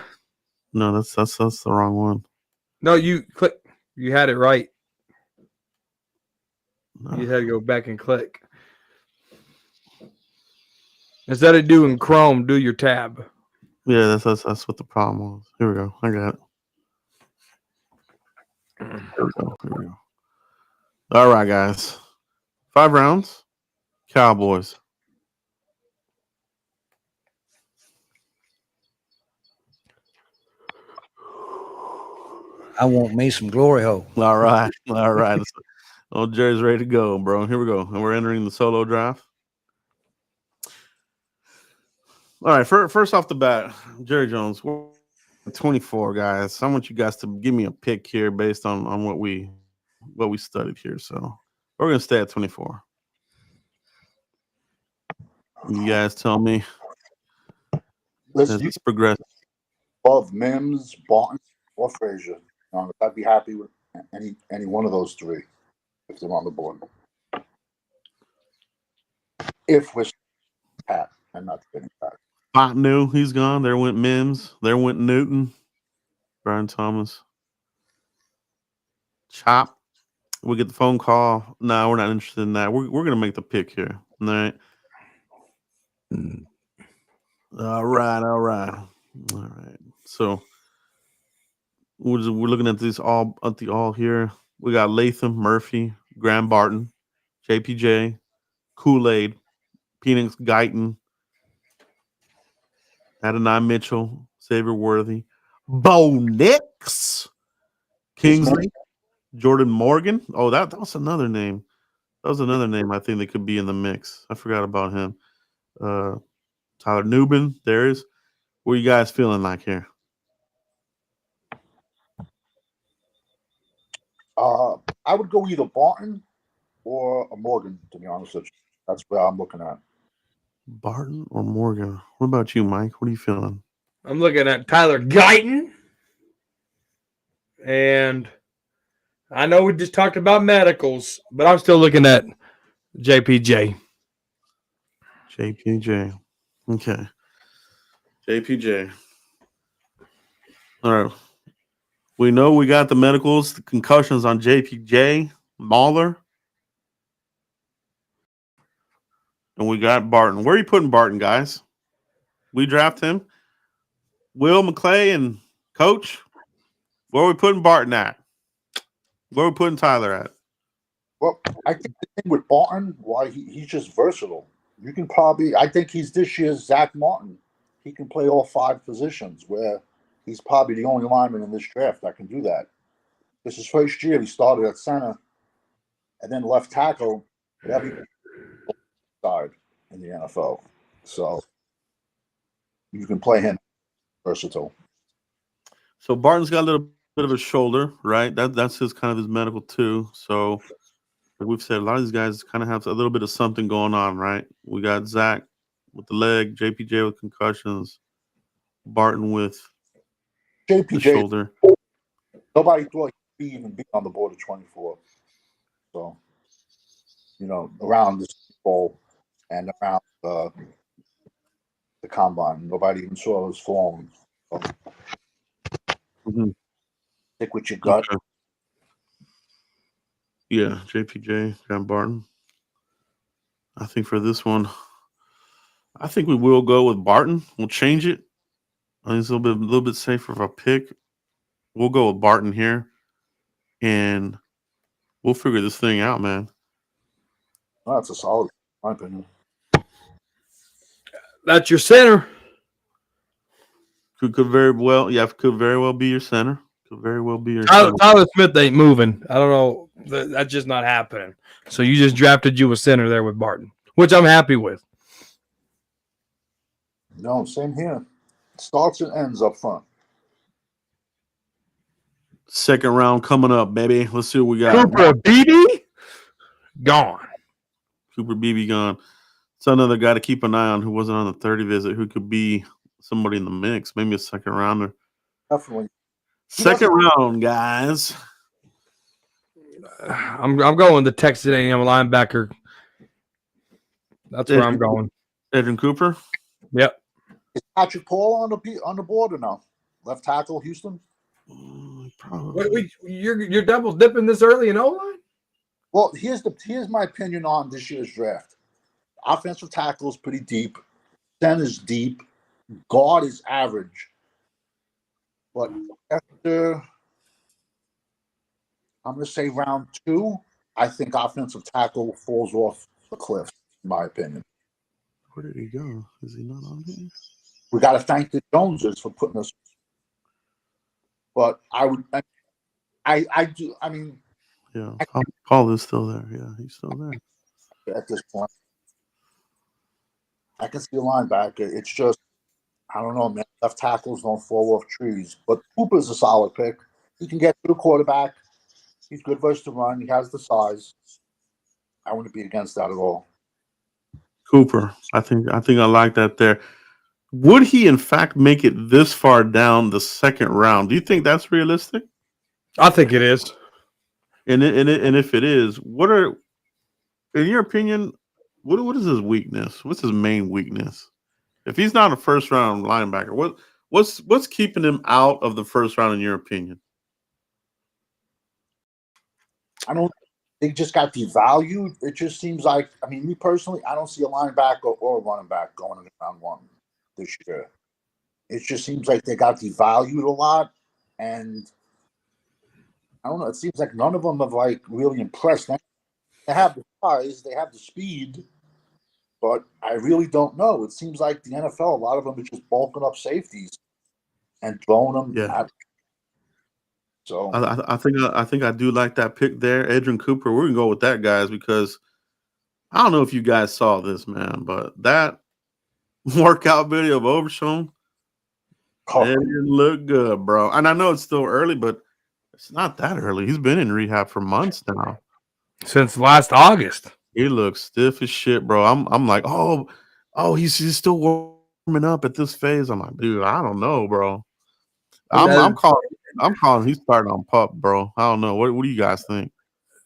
No, that's the wrong one. No, you click. You had it right. No. You had to go back and click. Instead of doing Chrome, do your tab. Yeah, that's what the problem was. Here we go. I got it. Here we go. All right, guys. 5 rounds. Cowboys. I want me some glory hole. All right. Oh, Jerry's ready to go, bro. Here we go. And we're entering the solo draft. All right. First off the bat, Jerry Jones, 24, guys. I want you guys to give me a pick here based on what we studied here. So we're going to stay at 24. You guys tell me as this progresses. Above Mims, Barton, or Frazier. I'd be happy with any one of those 3 if they're on the board. If we're Pat and not getting back. Pot knew he's gone. There went Mims. There went Newton. Brian Thomas. Chop. We get the phone call. No, we're not interested in that. We're going to make the pick here. All right. All right. So we're looking at these all here. We got Latham, Murphy, Graham Barton, JPJ, Kool-Aid, Penix Guyton, Adonai Mitchell, Xavier Worthy, Bo Nix, Kingsley, Jordan Morgan. Oh, that was another name. That was another name I think that could be in the mix. I forgot about him. Uh, Tyler Nubin. There is. What are you guys feeling like here? I would go either Barton or a Morgan, to be honest with you. That's where I'm looking at. Barton or Morgan? What about you, Mike? What are you feeling? I'm looking at Tyler Guyton. And I know we just talked about medicals, but I'm still looking at JPJ. JPJ. Okay. JPJ. All right. We know we got the medicals, the concussions on JPJ, Mahler, and we got Barton. Where are you putting Barton, guys? We draft him. Will McClay and Coach. Where are we putting Barton at? Where are we putting Tyler at? Well, I think the thing with Barton, why he's just versatile. You can probably, I think he's this year's Zach Martin. He can play all 5 positions, where he's probably the only lineman in this draft that can do that. This is first year he started at center and then left tackle at every side in the NFL. So you can play him versatile. So Barton's got a little bit of a shoulder, right? That's his kind of his medical too. So like we've said, a lot of these guys kind of have a little bit of something going on, right? We got Zach with the leg, JPJ with concussions, Barton with the JPJ, shoulder. nobody thought he'd even be on the board of 24. So, around the Super Bowl and around the combine, nobody even saw his form. So, stick with your gut. Okay. Yeah, JPJ, John Barton. I think for this one, I think we will go with Barton. We'll change it. I think it's a little bit safer of a pick. We'll go with Barton here, and we'll figure this thing out, man. Well, that's a solid, in my opinion. That's your center. Could very well, yeah, could very well be your center. Could very well be your Tyler, center. Tyler Smith ain't moving. I don't know. That's just not happening. So you just drafted you a center there with Barton, which I'm happy with. No, same here. Starts and ends up front. Second round coming up, baby. Let's see what we got. Cooper Beebe gone. Cooper Beebe gone. It's another guy to keep an eye on who wasn't on the 30 visit, who could be somebody in the mix, maybe a second rounder. Definitely. Second round, guys. I'm going the Texas A&M linebacker. That's where I'm going. Edwin Cooper. Yep. Is Patrick Paul on the board or no? Left tackle, Houston? Probably. You're double dipping this early in O-line? Well, here's my opinion on this year's draft. Offensive tackle is pretty deep. Center is deep. Guard is average. But after, I'm going to say round 2, I think offensive tackle falls off the cliff, in my opinion. Where did he go? Is he not on here? We got to thank the Joneses for putting us. But I do. I mean, yeah, Paul is still there. Yeah, he's still there at this point. I can see a linebacker. It's just, I don't know, man. Left tackles don't fall off trees. But Cooper's a solid pick. He can get to the quarterback. He's good versus the run. He has the size. I wouldn't be against that at all. Cooper. I think I like that there. Would he, in fact, make it this far down the second round? Do you think that's realistic? I think it is. And if it is, what are, in your opinion, what is his weakness? What's his main weakness? If he's not a first round linebacker, what's keeping him out of the first round in your opinion? They just got devalued. It just seems like, I mean, me personally, I don't see a linebacker or a running back going in round 1 this year. It just seems like they got devalued a lot, and I don't know. It seems like none of them have really impressed. They have the size, they have the speed, but I really don't know. It seems like the NFL, a lot of them are just bulking up safeties and throwing them. Yeah. So I think I do like that pick there, Adrian Cooper. We're gonna go with that, guys, because I don't know if you guys saw this, man, but that workout video of Overshown, it didn't look good, bro. And I know it's still early, but it's not that early. He's been in rehab for months now. Since last August. He looks stiff as shit, bro. I'm like, he's still warming up at this phase. I'm like, dude, I don't know, bro. I'm calling he's starting on pup, bro. I don't know. What do you guys think?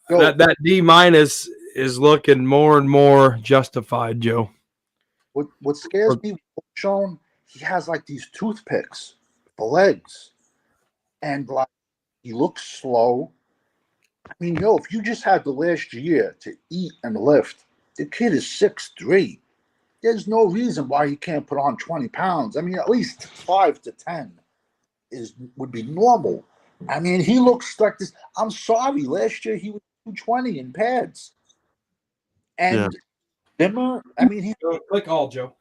That D minus is looking more and more justified, Joe. What scares me, Sean, he has like these toothpicks for legs, and like he looks slow. I mean, if you just had the last year to eat and lift, the kid is 6'3". There's no reason why he can't put on 20 pounds. I mean, at least 5 to 10 would be normal. I mean, he looks like this. I'm sorry, last year he was 220 in pads. And Zimmer, I mean, he's Click all, Joe.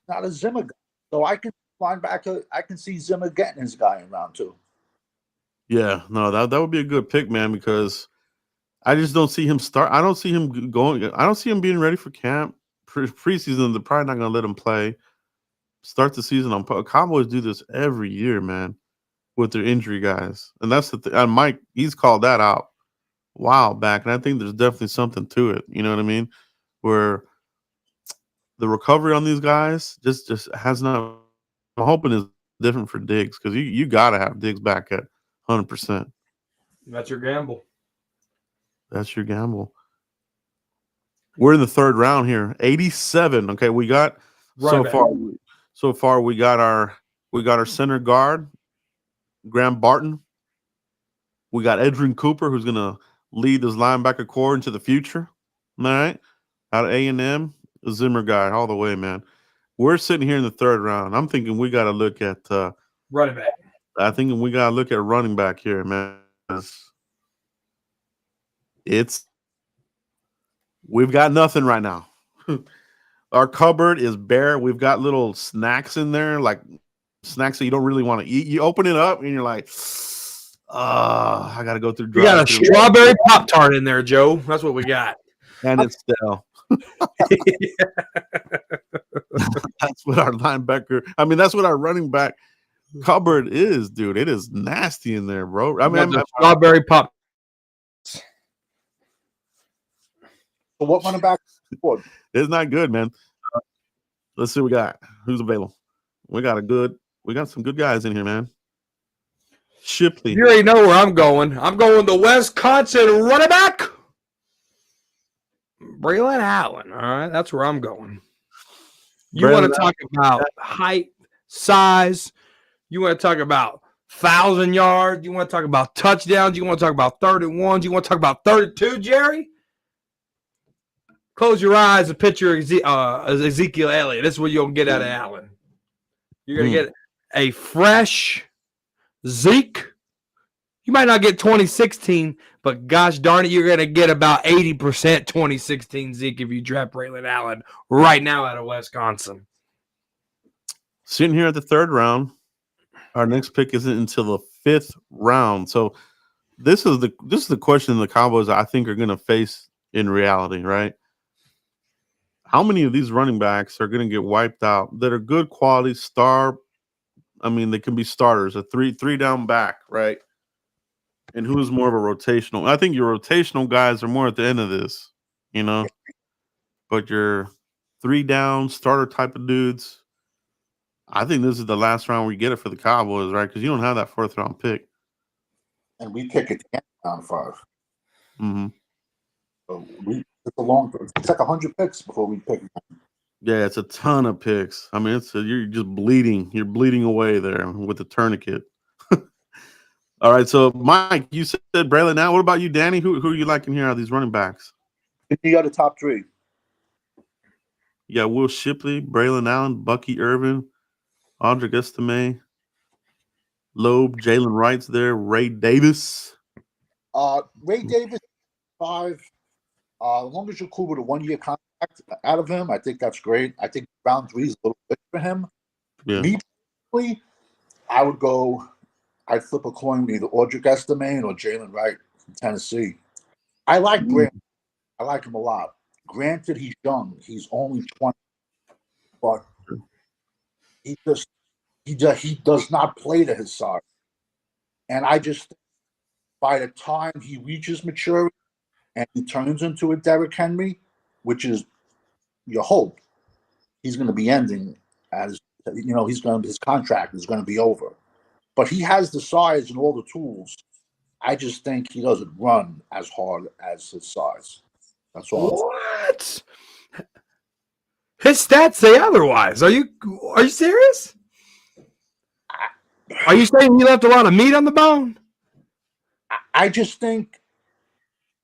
not a Zimmer guy. So I can see Zimmer getting his guy in round 2. Yeah, no, that would be a good pick, man, because I just don't see him start. I don't see him going. I don't see him being ready for camp. Preseason, they're probably not going to let him play. Start the season on Cowboys do this every year, man, with their injury guys. And that's the thing. And Mike, he's called that out a while back. And I think there's definitely something to it. You know what I mean? Where the recovery on these guys just has not. I'm hoping is different for Diggs because you got to have Diggs back at 100%. That's your gamble. That's your gamble. We're in the third round here. 87. Okay, we got so far we got our center guard, Graham Barton. We got Adrian Cooper, who's gonna lead this linebacker core into the future. All right. Out of A&M, a Zimmer guy all the way, man. We're sitting here in the third round. I'm thinking we gotta look at running back. I think we gotta look at running back here, man. We've got nothing right now. Our cupboard is bare. We've got little snacks in there, like snacks that you don't really want to eat. You open it up and you're like, I got to go through. We got a strawberry Pop-Tart in there, Joe. That's what we got. And it's stale. That's what our linebacker, that's what our running back cupboard is, dude. It is nasty in there, bro. I mean, strawberry Pop. So what running back? It's not good, man. Let's see what we got. Who's available? We got some good guys in here, man. Shipley. You already know where I'm going. I'm going to Wisconsin running back. Braylon Allen. All right, that's where I'm going. You want to talk about height, size. You want to talk about 1,000 yards. You want to talk about touchdowns. You want to talk about 31s. You want to talk about 32, Jerry? Close your eyes and picture Ezekiel Elliott. This is what you're going to get out of Allen. You're going to get a fresh Zeke. You might not get 2016, but gosh darn it, you're going to get about 80% 2016 Zeke if you draft Braylon Allen right now out of Wisconsin. Sitting here at the third round, our next pick isn't until the fifth round. So this is the question the Cowboys I think are going to face in reality, right? How many of these running backs are going to get wiped out that are good quality star? I mean, they can be starters, a three down back, right? And who's more of a rotational? I think your rotational guys are more at the end of this, you know. But your 3 down starter type of dudes, I think this is the last round we get it for the Cowboys, right? Because you don't have that 4th round pick. And we pick it round 5. Mm-hmm. So it's like 100 picks before we pick. Yeah, it's a ton of picks. I mean, you're just bleeding. You're bleeding away there with the tourniquet. All right, so Mike, you said Braylon. Now, what about you, Danny? Who are you liking here out of these running backs? You got the top 3. You got Will Shipley, Braylon Allen, Bucky Irvin, Audric Estime, Loeb, Jalen Wright's there, Ray Davis. Ray Davis, 5. As long as you're cool with a 1-year contract out of him, I think that's great. I think round 3 is a little bit for him. Yeah. Me personally, I would go. I'd flip a coin with either Audric Estime or Jalen Wright from Tennessee. I like Grant. I like him a lot. Granted, he's young. He's only 20, but he does not play to his size. And I just by the time he reaches maturity and he turns into a Derrick Henry, which is your hope, he's going to be ending as his contract is going to be over. But he has the size and all the tools. I just think he doesn't run as hard as his size. That's all. What? His stats say otherwise. Are you serious? Are you saying he left a lot of meat on the bone? I just think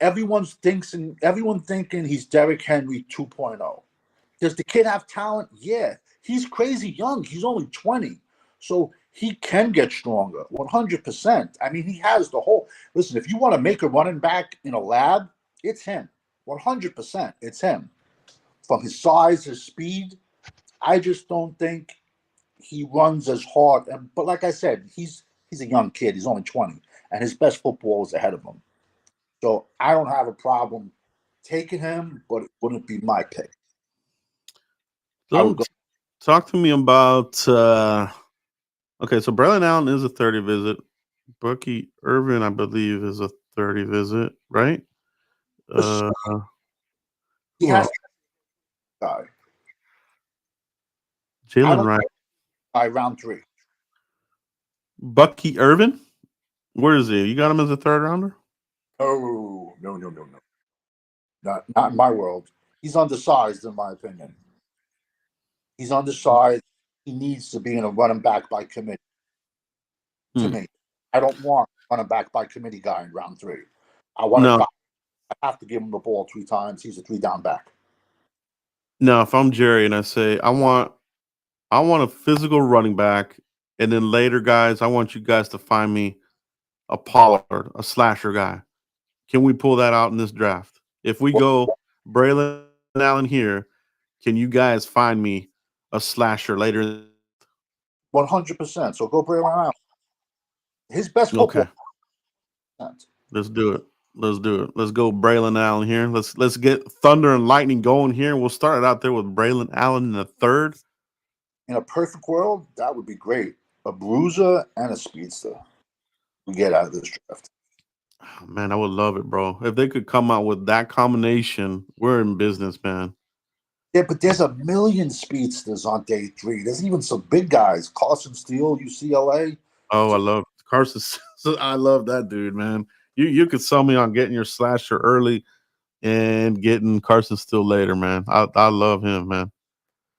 everyone thinking he's Derrick Henry 2.0. Does the kid have talent? Yeah. He's crazy young. He's only 20. So he can get stronger 100%. I mean, he has the whole. Listen, if you want to make a running back in a lab, it's him. 100%. It's him. From his size, his speed, I just don't think he runs as hard. But like I said, he's a young kid. He's only 20, and his best football is ahead of him. So I don't have a problem taking him, but it wouldn't be my pick. So talk to me about okay, so Braylon Allen is a 30 visit. Bucky Irvin, I believe, is a 30 visit, right? He has to guy Jalen Wright. by round 3. Bucky Irvin? Where is he? You got him as a third rounder? Oh, no. Not in my world. He's undersized, in my opinion. He's undersized. He needs to be in a running back by committee. To me, I don't want a running back by committee guy in round 3. I want a guy. I have to give him the ball 3 times. He's a 3-down back. No, if I'm Jerry and I say I want a physical running back, and then later, guys, I want you guys to find me a Pollard, a slasher guy. Can we pull that out in this draft? If we go Braylon Allen here, can you guys find me a slasher later? 100%. So go Braylon Allen. His best football. Okay. Let's do it. Let's go Braylon Allen here. Let's get thunder and lightning going here. We'll start it out there with Braylon Allen in the 3rd. In a perfect world, that would be great. A bruiser and a speedster we get out of this draft. Oh, man, I would love it, bro. If they could come out with that combination, we're in business, man. Yeah, but there's a million speedsters on day 3. There's even some big guys. Carson Steele, UCLA. Oh, I love Carson. I love that dude, man. You could sell me on getting your slasher early and getting Carson Steele later, man. I love him, man.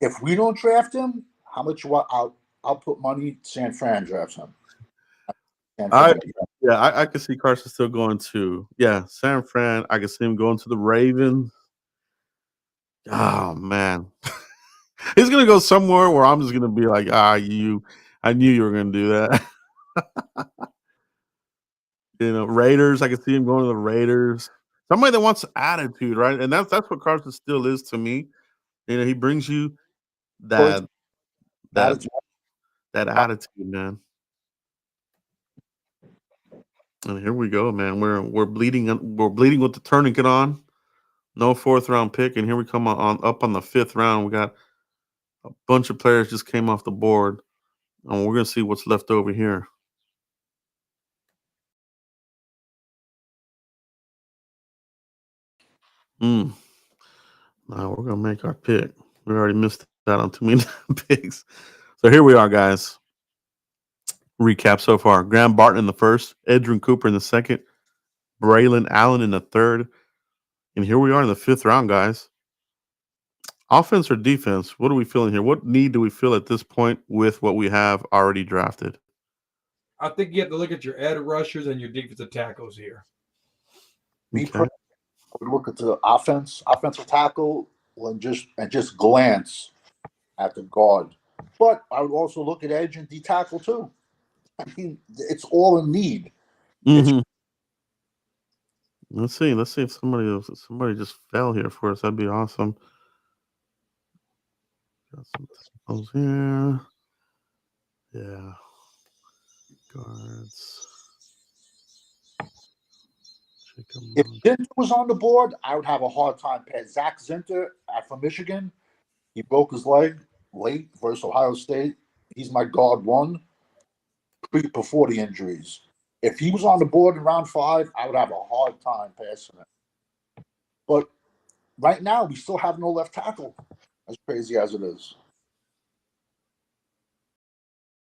If we don't draft him, how much? I'll put money. San Fran drafts him. I could see Carson Steele going to San Fran. I could see him going to the Ravens. Oh man, he's gonna go somewhere where I'm just gonna be like, I knew you were gonna do that. Raiders. I can see him going to the Raiders. Somebody that wants attitude, right? And that's what Carson Steele is to me. He brings you that attitude, man. And here we go, man. We're bleeding with the tourniquet on. No 4th round pick, and here we come up on the 5th round. We got a bunch of players just came off the board, and we're gonna see what's left over here. Now we're gonna make our pick. We already missed out on too many picks. So here we are, guys. Recap so far: Graham Barton in the 1st, Edrin Cooper in the 2nd, Braylon Allen in the 3rd, and here we are in the 5th round, guys. Offense or defense? What are we feeling here? What need do we feel at this point with what we have already drafted? I think you have to look at your edge rushers and your defensive tackles here. I would look at the offensive tackle, and just glance at the guard. But I would also look at edge and D tackle too. I mean, it's all in need. Mm-hmm. Let's see if somebody just fell here for us. That'd be awesome. Got some tackles here. Yeah. Guards. If Zinter was on the board, I would have a hard time. Zach Zinter from Michigan, he broke his leg late versus Ohio State. He's my guard one before the injuries. If he was on the board in round 5, I would have a hard time passing it. But right now, we still have no left tackle, as crazy as it is.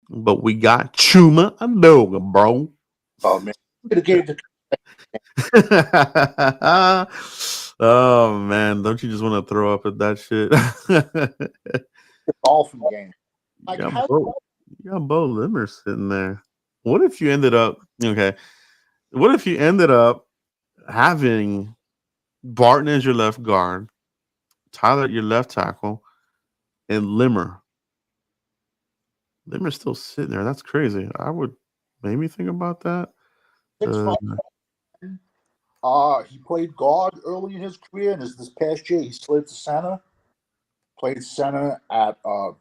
But we got Chuma Adoga, bro. Oh, man. Could have gave the Oh man, don't you just want to throw up at that shit? Dolphin game. Like, you got Bo Limmer sitting there. What if you ended up having Barton as your left guard, Tyler at your left tackle, and Limmer? Limmer's still sitting there. That's crazy. I would maybe think about that. 6'5". He played guard early in his career, and this past year he slid to center. Played center at the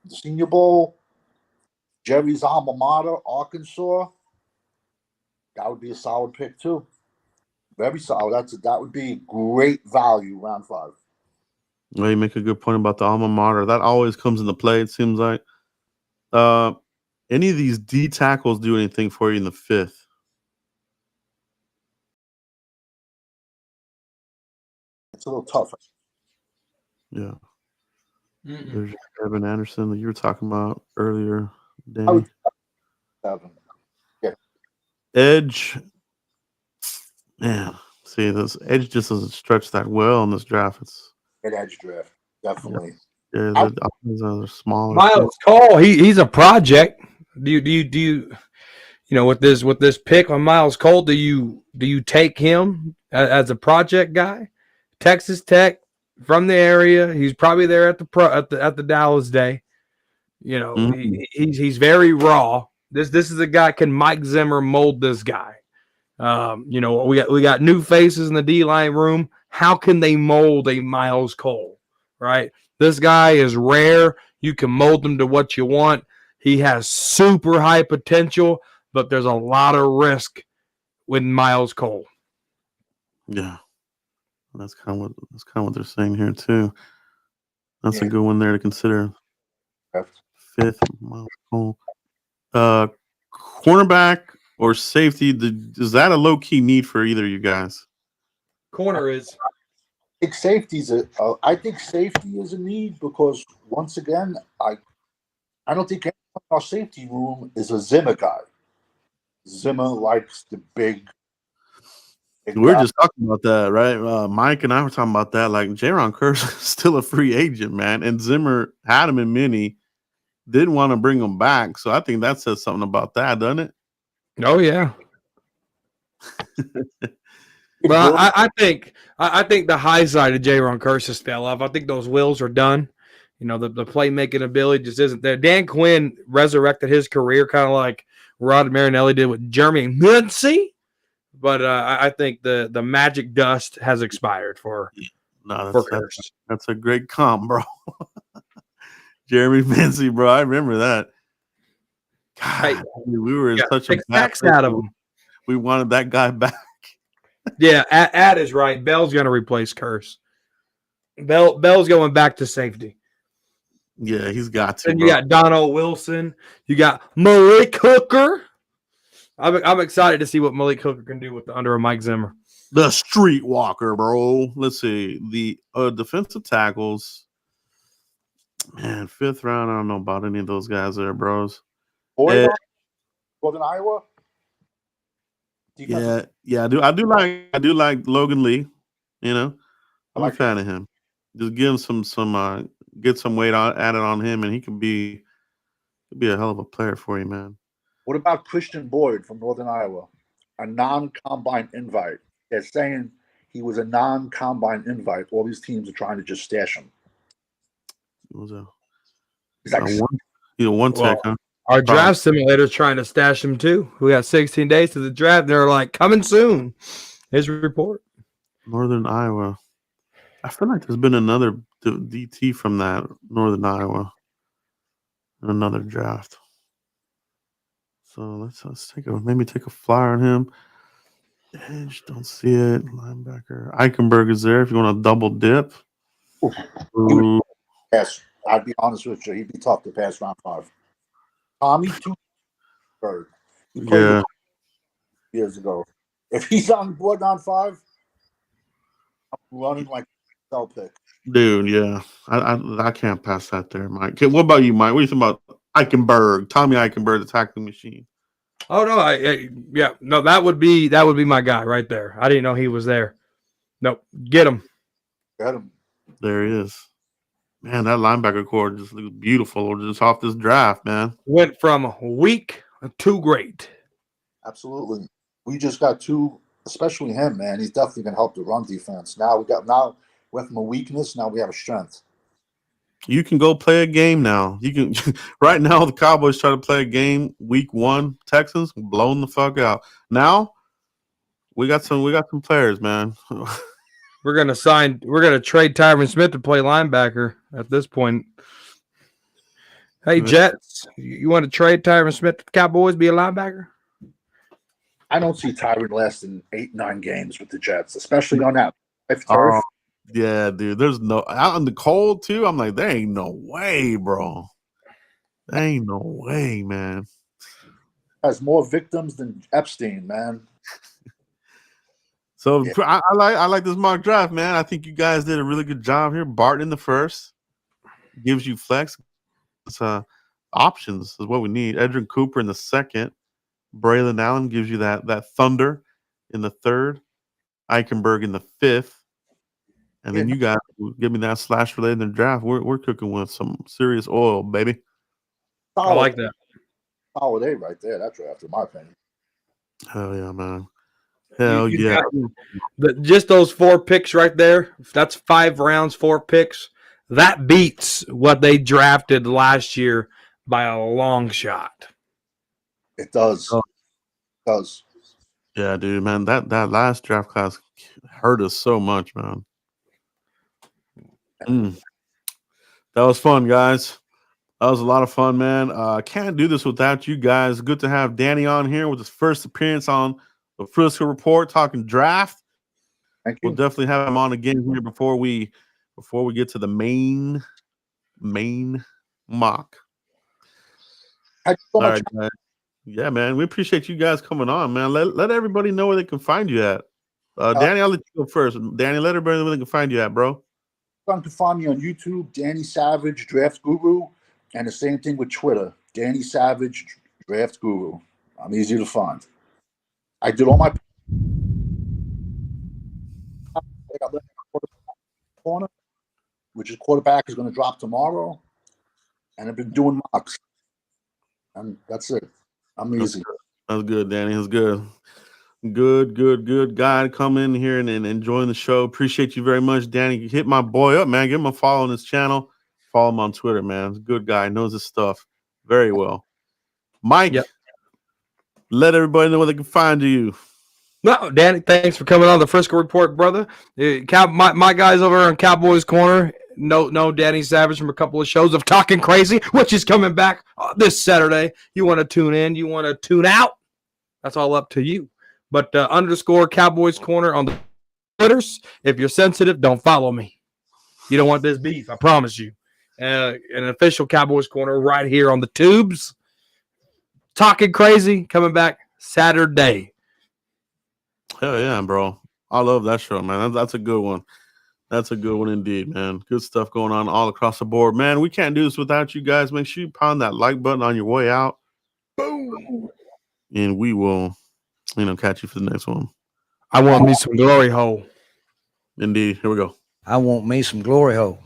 Senior Bowl. Jerry's alma mater, Arkansas. That would be a solid pick too. Very solid. That would be great value round 5. Well, you make a good point about the alma mater. That always comes into play. It seems like. Any of these D tackles do anything for you in the 5th? It's a little tougher. Yeah. There's Evan Anderson that you were talking about earlier, Danny. 7. Yeah. Edge. Man, see, this edge just doesn't stretch that well in this draft. It's An edge draft, definitely. yeah, the options are smaller. Miles Cole, he's a project. Do you with this pick on Miles Cole, do you take him as a project guy? Texas Tech, from the area, he's probably there at the Dallas Day. He's very raw. This is a guy. Can Mike Zimmer mold this guy? We got new faces in the D-line room. How can they mold a Miles Cole? Right, this guy is rare. You can mold him to what you want. He has super high potential, but there's a lot of risk with Miles Cole. Yeah, that's kind of what they're saying here too. That's a good one there to consider. 5th, Miles Cole. Cornerback or safety? Is that a low key need for either of you guys? Corner is. I think safety is a need because once again, I don't think anyone in our safety room is a Zimmer guy. Zimmer likes the big we're just talking about that, right? Mike and I were talking about that. Like, Jaron Curse is still a free agent, man. And Zimmer had him in mini, didn't want to bring him back. So I think that says something about that, doesn't it? Oh, yeah. Well, I think the high side of Jaron Curse fell off. I think those wheels are done. The playmaking ability just isn't there. Dan Quinn resurrected his career kind of like Rod Marinelli did with Jeremy Mincy. But I think the magic dust has expired for Curse. That's a great comp, bro. Jeremy Mincy, bro. I remember that. God, we were in such a bad place out of him. We wanted that guy back. Yeah, Ad is right. Bell's going to replace Curse. Bell's going back to safety. Yeah, he's got to. And you got Donald Wilson. You got Malik Hooker. I'm excited to see what Malik Hooker can do under a Mike Zimmer. The streetwalker, bro. Let's see. The defensive tackles. Man, 5th round. I don't know about any of those guys there, bros. Northern Iowa. Yeah. I do like Logan Lee. I'm a fan of him. Just give him some get some weight added on him, and he could be a hell of a player for you, man. What about Christian Boyd from Northern Iowa? A non-combine invite. They're saying he was a non-combine invite. All these teams are trying to just stash him. He's one tech, huh? Our draft simulator is trying to stash him too. We got 16 days to the draft. They're like, coming soon. His report. Northern Iowa. I feel like there's been another DT from that Northern Iowa in another draft. So let's maybe take a flyer on him. Edge, don't see it. Linebacker Eichenberg is there if you want to double dip. Ooh. Yes, I'd be honest with you. He'd be tough to pass round 5. Tommy Bird. He played Yeah. years ago. If he's on board round 5, I'm running like a cell pick. Dude, yeah. I can't pass that there, Mike. Okay, what about you, Mike? What do you think about Eichenberg? Tommy Eichenberg, the tackling machine. Oh no, no, that would be my guy right there. I didn't know he was there. Nope, get him. Got him. There he is. Man, that linebacker core just looks beautiful just off this draft, man. Went from weak to great. Absolutely. We just got 2, especially him, man. He's definitely going to help the run defense. Now went from a weakness, now we have a strength. You can go play a game now. You can right now the Cowboys try to play a game week 1, Texans blown the fuck out. Now we got some players, man. We're gonna trade Tyron Smith to play linebacker at this point. Hey Jets, you want to trade Tyron Smith to the Cowboys, be a linebacker? I don't see Tyron lasting 8-9 games with the Jets, especially on that turf. Yeah, dude. There's no out in the cold too. I'm like, there ain't no way, bro. There ain't no way, man. Has more victims than Epstein, man. So yeah. I like this mock draft, man. I think you guys did a really good job here. Barton in the first gives you flex. It's, options is what we need. Edrin Cooper in the second. Braylon Allen gives you that thunder in the third. Eichenberg in the fifth. And then you guys give me that slash related in the draft. We're cooking with some serious oil, baby. I like that. Holiday right there. That draft, in my opinion. Hell yeah, man. Hell yeah. Just those 4 picks right there. That's 5 rounds, 4 picks. That beats what they drafted last year by a long shot. It does. It does. Yeah, dude, man. That last draft class hurt us so much, man. That was fun, guys. That was a lot of fun, man. Can't do this without you guys. Good to have Danny on here with his first appearance on the Frisco Report talking draft. Thank you. We'll definitely have him on again here before we get to the main mock. Thank you so All much. right, guys. Yeah, man. We appreciate you guys coming on, man. Let everybody know where they can find you at. Danny, I'll let you go first. Danny, let everybody know where they can find you at, bro. You can find me on YouTube, Danny Savage, Draft Guru, and the same thing with Twitter, Danny Savage, Draft Guru. I'm easy to find. I did all my corner, which is quarterback is going to drop tomorrow, and I've been doing mocks, and that's it. I'm easy. That's good, Danny. That's good. Good guy coming in here and enjoying the show. Appreciate you very much, Danny. Hit my boy up, man. Give him a follow on his channel. Follow him on Twitter, man. He's a good guy. Knows his stuff very well. Mike, let everybody know where they can find you. No, Danny, thanks for coming on the Frisco Report, brother. My guys over on Cowboys Corner know Danny Savage from a couple of shows of Talking Crazy, which is coming back this Saturday. You want to tune in? You want to tune out? That's all up to you. But underscore Cowboys Corner on the Twitters. If you're sensitive, don't follow me. You don't want this beef, I promise you. An official Cowboys Corner right here on the tubes. Talking Crazy coming back Saturday. Hell yeah, bro. I love that show, man. That's a good one. That's a good one indeed, man. Good stuff going on all across the board. Man, we can't do this without you guys. Make sure you pound that like button on your way out. Boom. And we will, catch you for the next one. I want me some glory hole. Indeed. Here we go. I want me some glory hole.